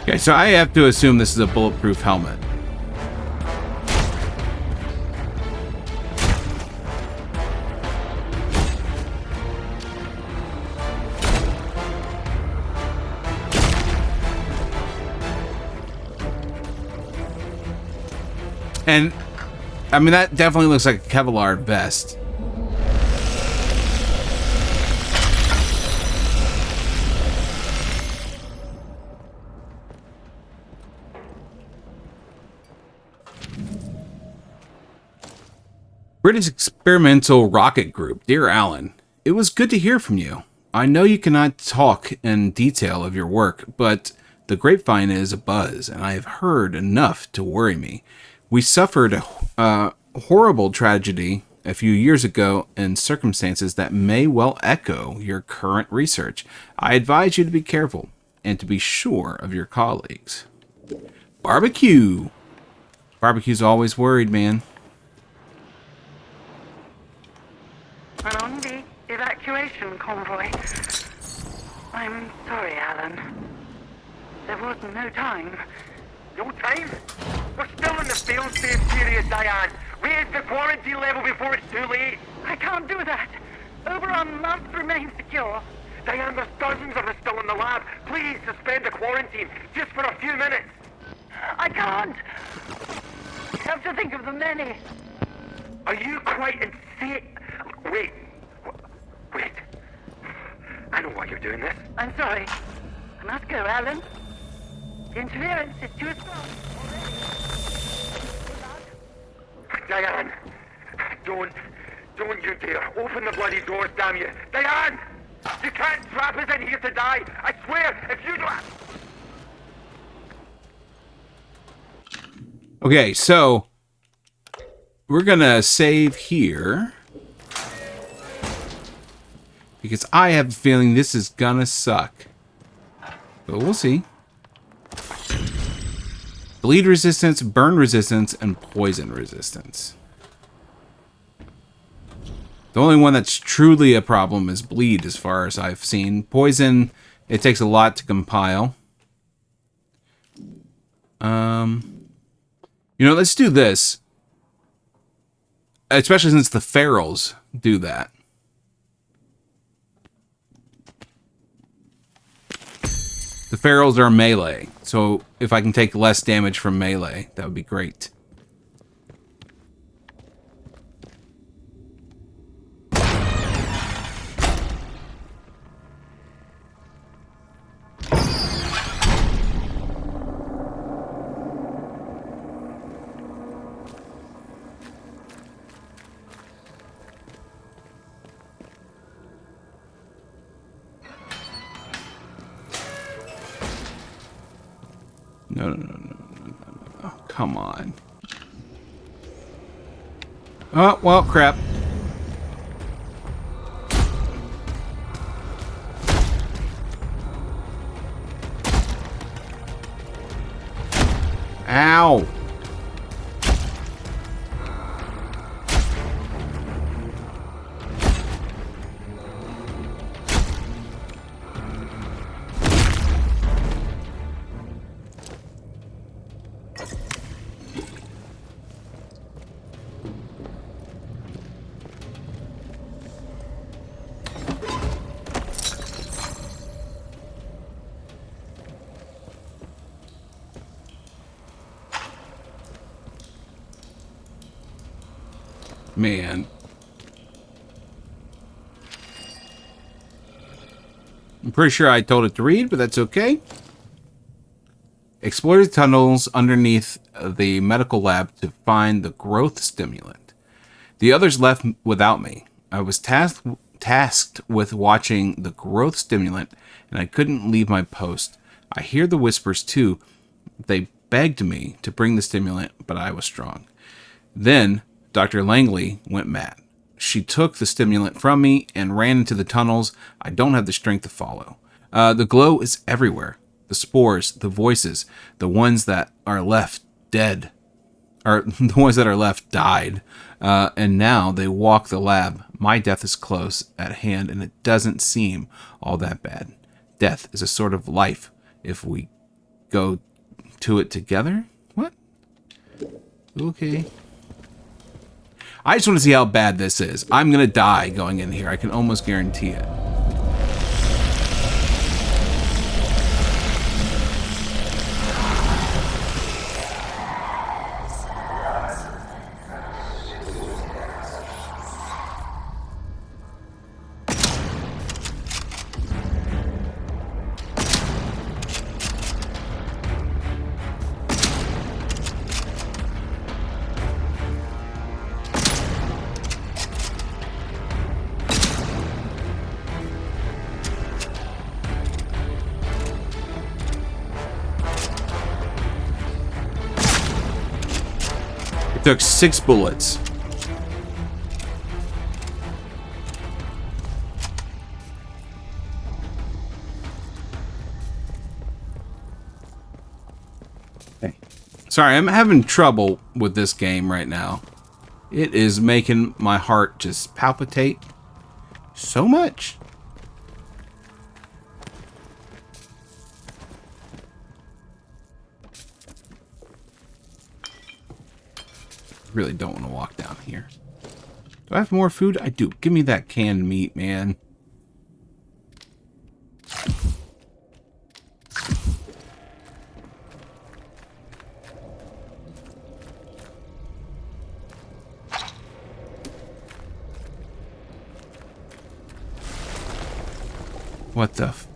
Okay, so I have to assume this is a bulletproof helmet. And, I mean, that definitely looks like a Kevlar vest. British Experimental Rocket Group. Dear Alan, it was good to hear from you. I know you cannot talk in detail of your work, but the grapevine is abuzz, and I have heard enough to worry me. We suffered a horrible tragedy a few years ago in circumstances that may well echo your current research. I advise you to be careful and to be sure of your colleagues. Barbecue. Barbecue's always worried, man. And on the evacuation convoy. I'm sorry, Alan. There was no time. No time? We're still in the fail-safe period, Diane. Raise the quarantine level before it's too late. I can't do that. Oberon must remain secure. Diane, there's dozens of us still in the lab. Please suspend the quarantine, just for a few minutes. I can't. You have to think of the many. Are you quite insane? Wait. Wait. I know why you're doing this. I'm sorry. I must go, Alan. The interference is too strong. Diane, don't you dare. Open the bloody doors, damn you. Diane! You can't trap us in here to die. I swear, if you don't... Okay, so we're gonna save here because I have a feeling this is gonna suck, but we'll see. Bleed resistance, burn resistance, and poison resistance. The only one that's truly a problem is bleed, as far as I've seen. Poison, it takes a lot to compile. You know, let's do this. Especially since the Thralls do that. The Thralls are melee, so if I can take less damage from melee, that would be great. No. Come on. Oh, well, crap. Ow. Man. I'm pretty sure I told it to read, but that's okay. Explore the tunnels underneath the medical lab to find the growth stimulant. The others left without me. I was tasked with watching the growth stimulant, and I couldn't leave my post. I hear the whispers too. They begged me to bring the stimulant, but I was strong. Then Dr. Langley went mad. She took the stimulant from me and ran into the tunnels. I don't have the strength to follow. The glow is everywhere. The spores, the voices, the ones that are left dead, or the ones that are left died. And now they walk the lab. My death is close at hand, and it doesn't seem all that bad. Death is a sort of life if we go to it together. What? Okay. I just want to see how bad this is. I'm going to die going in here. I can almost guarantee it. Took 6 bullets. Okay. Sorry, I'm having trouble with this game right now. It is making my heart just palpitate so much. Really don't want to walk down here. Do I have more food? I do. Give me that canned meat, man. What the f...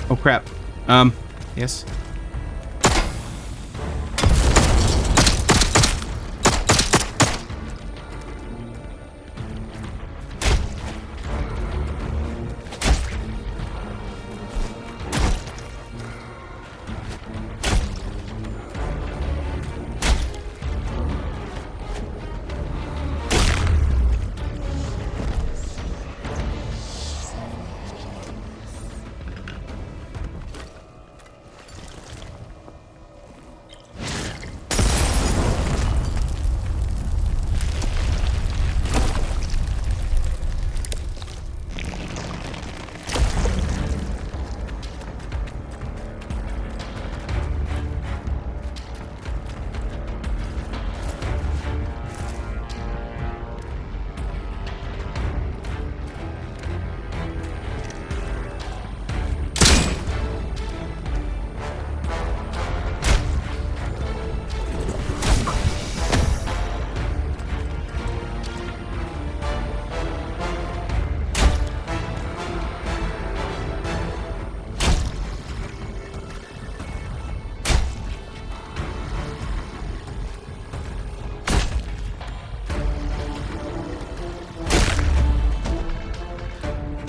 Oh crap. Yes.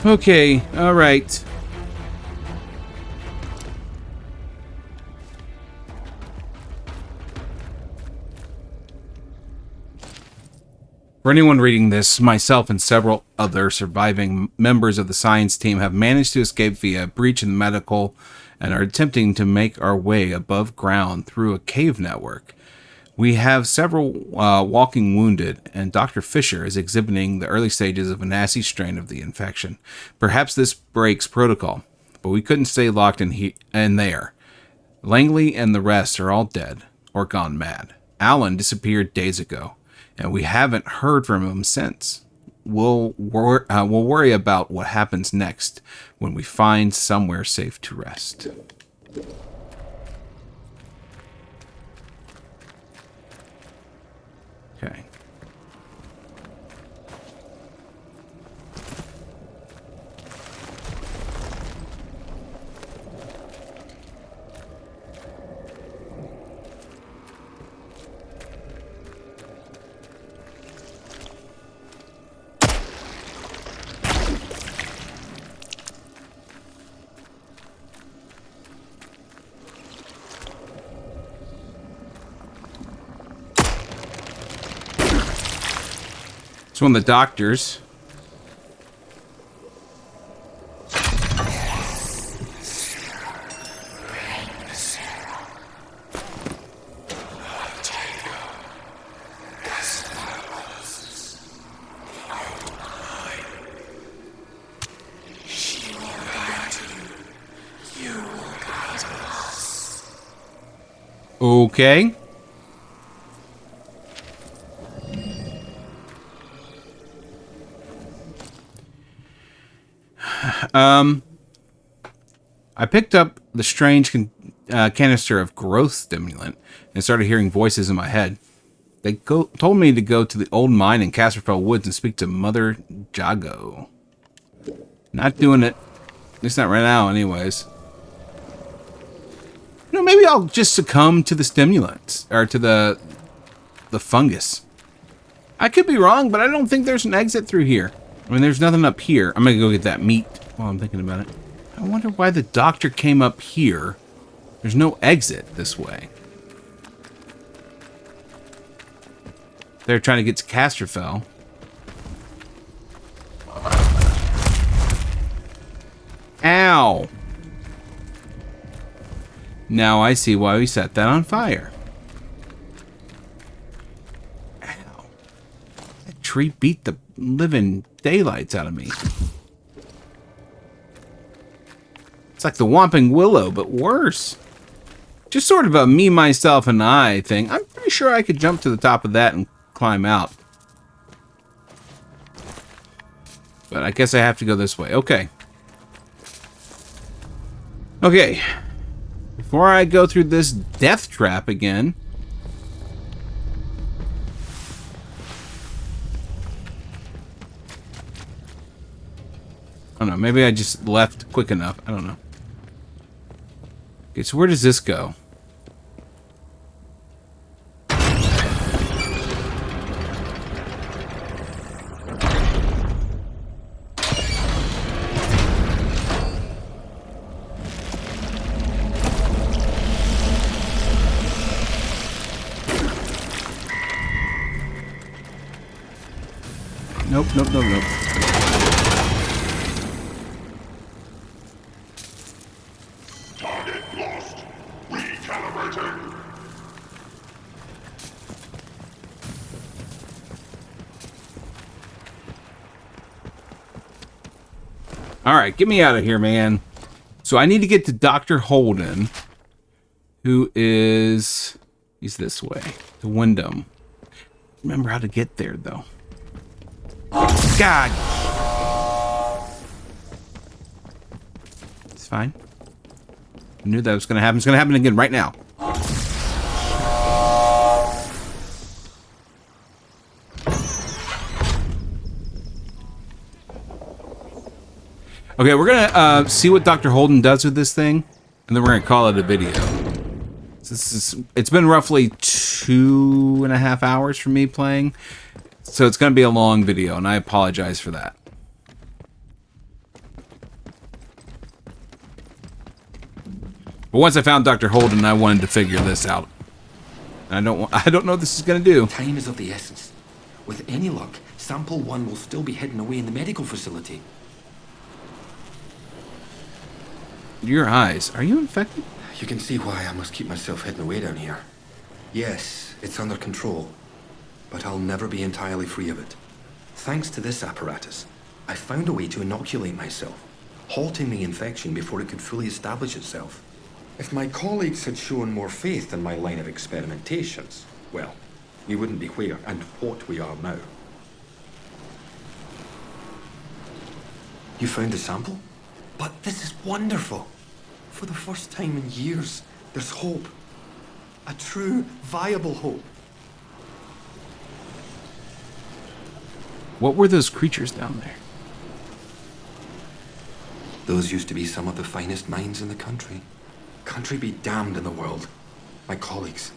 Okay, all right. For anyone reading this, myself and several other surviving members of the science team have managed to escape via a breach in the medical and are attempting to make our way above ground through a cave network. We have several walking wounded, and Dr. Fisher is exhibiting the early stages of a nasty strain of the infection. Perhaps this breaks protocol, but we couldn't stay locked in there. Langley and the rest are all dead or gone mad. Alan disappeared days ago, and we haven't heard from him since. We'll worry about what happens next when we find somewhere safe to rest. Okay. It's one of the doctors. Okay. I picked up the strange canister of growth stimulant and started hearing voices in my head. They told me to go to the old mine in Casterfell Woods and speak to Mother Jago. Not doing it. At least not right now, anyways. You know, maybe I'll just succumb to the stimulants, or to the fungus. I could be wrong, but I don't think there's an exit through here. I mean, there's nothing up here. I'm gonna go get that meat while I'm thinking about it. I wonder why the doctor came up here. There's no exit this way. They're trying to get to Casterfell. Ow! Now I see why we set that on fire. Ow. That tree beat the living daylights out of me. It's like the Whomping Willow, but worse. Just sort of a me, myself, and I thing. I'm pretty sure I could jump to the top of that and climb out. But I guess I have to go this way. Okay. Okay. Before I go through this death trap again. I don't know. Maybe I just left quick enough. I don't know. Okay, so where does this go? Nope, nope, nope, nope. Target lost. Recalibrating. Alright, get me out of here, man. So I need to get to Dr. Holden, who is... he's this way. To Wyndham. Remember how to get there, though. God! It's fine. I knew that was going to happen. It's going to happen again right now. Okay, we're going to see what Dr. Holden does with this thing, and then we're going to call it a video. It's been roughly 2.5 hours for me playing, so it's going to be a long video, and I apologize for that. But once I found Dr. Holden, I wanted to figure this out. I don't know what this is going to do. Time is of the essence. With any luck, Sample 1 will still be hidden away in the medical facility. Your eyes. Are you infected? You can see why I must keep myself hidden away down here. Yes, it's under control, but I'll never be entirely free of it. Thanks to this apparatus, I found a way to inoculate myself, halting the infection before it could fully establish itself. If my colleagues had shown more faith in my line of experimentations, well, we wouldn't be where and what we are now. You found the sample? But this is wonderful. For the first time in years, there's hope. A true, viable hope. What were those creatures down there? Those used to be some of the finest minds in the country. Country be damned in the world. My colleagues,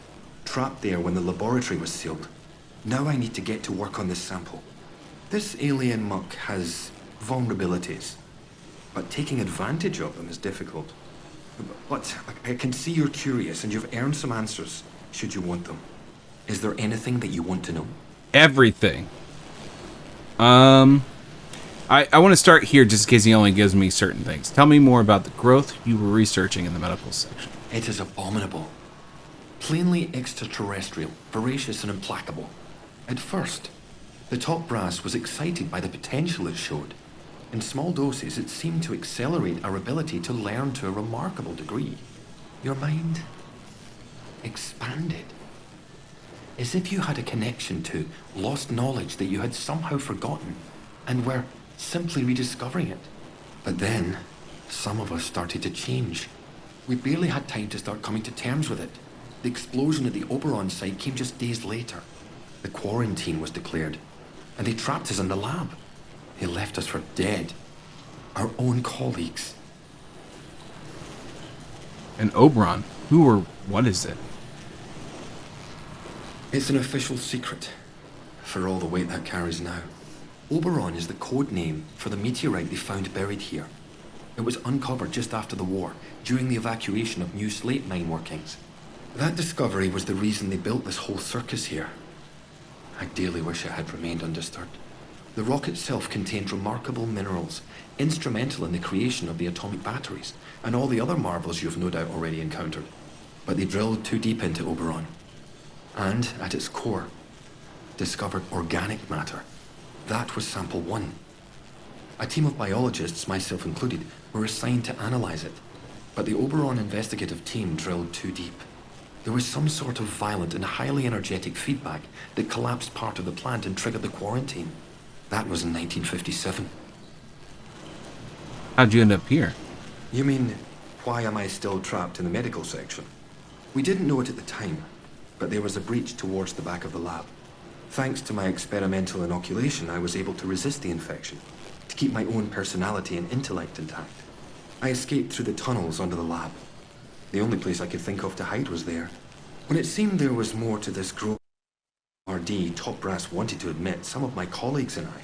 trapped there when the laboratory was sealed. Now I need to get to work on this sample. This alien muck has vulnerabilities, but taking advantage of them is difficult. But I can see you're curious and you've earned some answers, should you want them. Is there anything that you want to know? Everything. I want to start here just in case he only gives me certain things. Tell me more about the growth you were researching in the medical section. It is abominable. Plainly extraterrestrial, voracious and implacable. At first, the top brass was excited by the potential it showed. In small doses, it seemed to accelerate our ability to learn to a remarkable degree. Your mind expanded. As if you had a connection to lost knowledge that you had somehow forgotten and were simply rediscovering it. But then, some of us started to change. We barely had time to start coming to terms with it. The explosion at the Oberon site came just days later. The quarantine was declared, and they trapped us in the lab. They left us for dead. Our own colleagues. And Oberon? Who or what is it? It's an official secret, for all the weight that carries now. Oberon is the code name for the meteorite they found buried here. It was uncovered just after the war, during the evacuation of new slate mine workings. That discovery was the reason they built this whole circus here. I dearly wish it had remained undisturbed. The rock itself contained remarkable minerals, instrumental in the creation of the atomic batteries, and all the other marvels you've no doubt already encountered. But they drilled too deep into Oberon, and, at its core, discovered organic matter. That was sample 1. A team of biologists, myself included, were assigned to analyze it, but the Oberon investigative team drilled too deep. There was some sort of violent and highly energetic feedback that collapsed part of the plant and triggered the quarantine. That was in 1957. How'd you end up here? You mean, why am I still trapped in the medical section? We didn't know it at the time, but there was a breach towards the back of the lab. Thanks to my experimental inoculation, I was able to resist the infection, to keep my own personality and intellect intact. I escaped through the tunnels under the lab. The only place I could think of to hide was there. When it seemed there was more to this group, RD top brass wanted to admit, some of my colleagues and I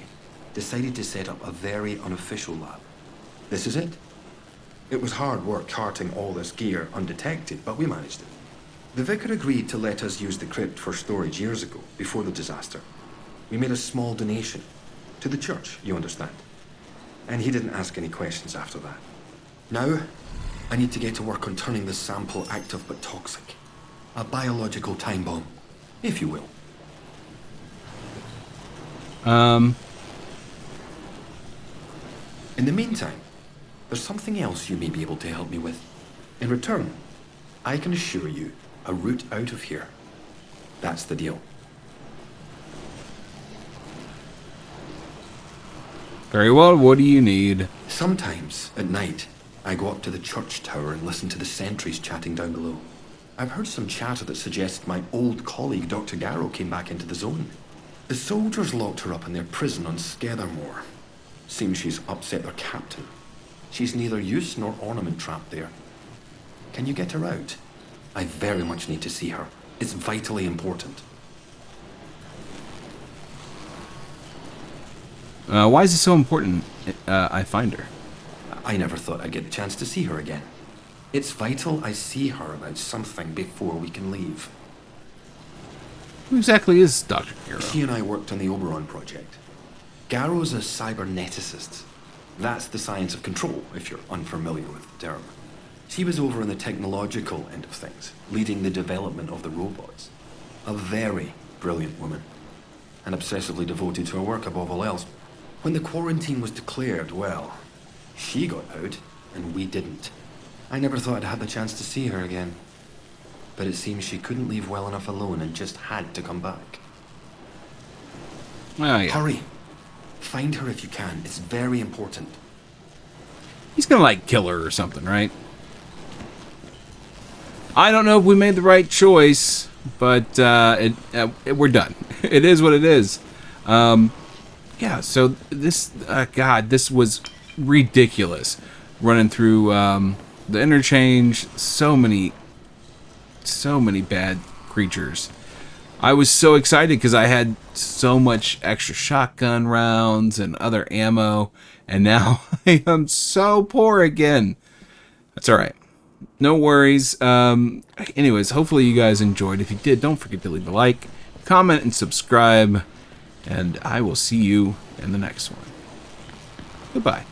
decided to set up a very unofficial lab. This is it. It was hard work carting all this gear undetected, but we managed it. The vicar agreed to let us use the crypt for storage years ago, before the disaster. We made a small donation. To the church, you understand. And he didn't ask any questions after that. Now, I need to get to work on turning this sample active but toxic. A biological time bomb, if you will. In the meantime, there's something else you may be able to help me with. In return, I can assure you a route out of here. That's the deal. Very well, what do you need? Sometimes, at night, I go up to the church tower and listen to the sentries chatting down below. I've heard some chatter that suggests my old colleague, Dr. Garrow, came back into the zone. The soldiers locked her up in their prison on Scathermore. Seems she's upset their captain. She's neither use nor ornament trapped there. Can you get her out? I very much need to see her. It's vitally important. Why is it so important I find her? I never thought I'd get the chance to see her again. It's vital I see her about something before we can leave. Who exactly is Dr. Garrow? She and I worked on the Oberon project. Garrow's a cyberneticist. That's the science of control, if you're unfamiliar with the term. She was over on the technological end of things, leading the development of the robots. A very brilliant woman, and obsessively devoted to her work above all else. When the quarantine was declared, well, she got out, and we didn't. I never thought I'd have the chance to see her again. But it seems she couldn't leave well enough alone and just had to come back. Oh, yeah. Hurry. Find her if you can. It's very important. He's gonna, like, kill her or something, right? I don't know if we made the right choice, but we're done. It is what it is. Yeah, so this, God, this was ridiculous. Running through the Interchange, so many bad creatures. I was so excited because I had so much extra shotgun rounds and other ammo, and now I am so poor again. That's alright. No worries. Anyways, hopefully you guys enjoyed. If you did, don't forget to leave a like, comment, and subscribe. And I will see you in the next one. Goodbye.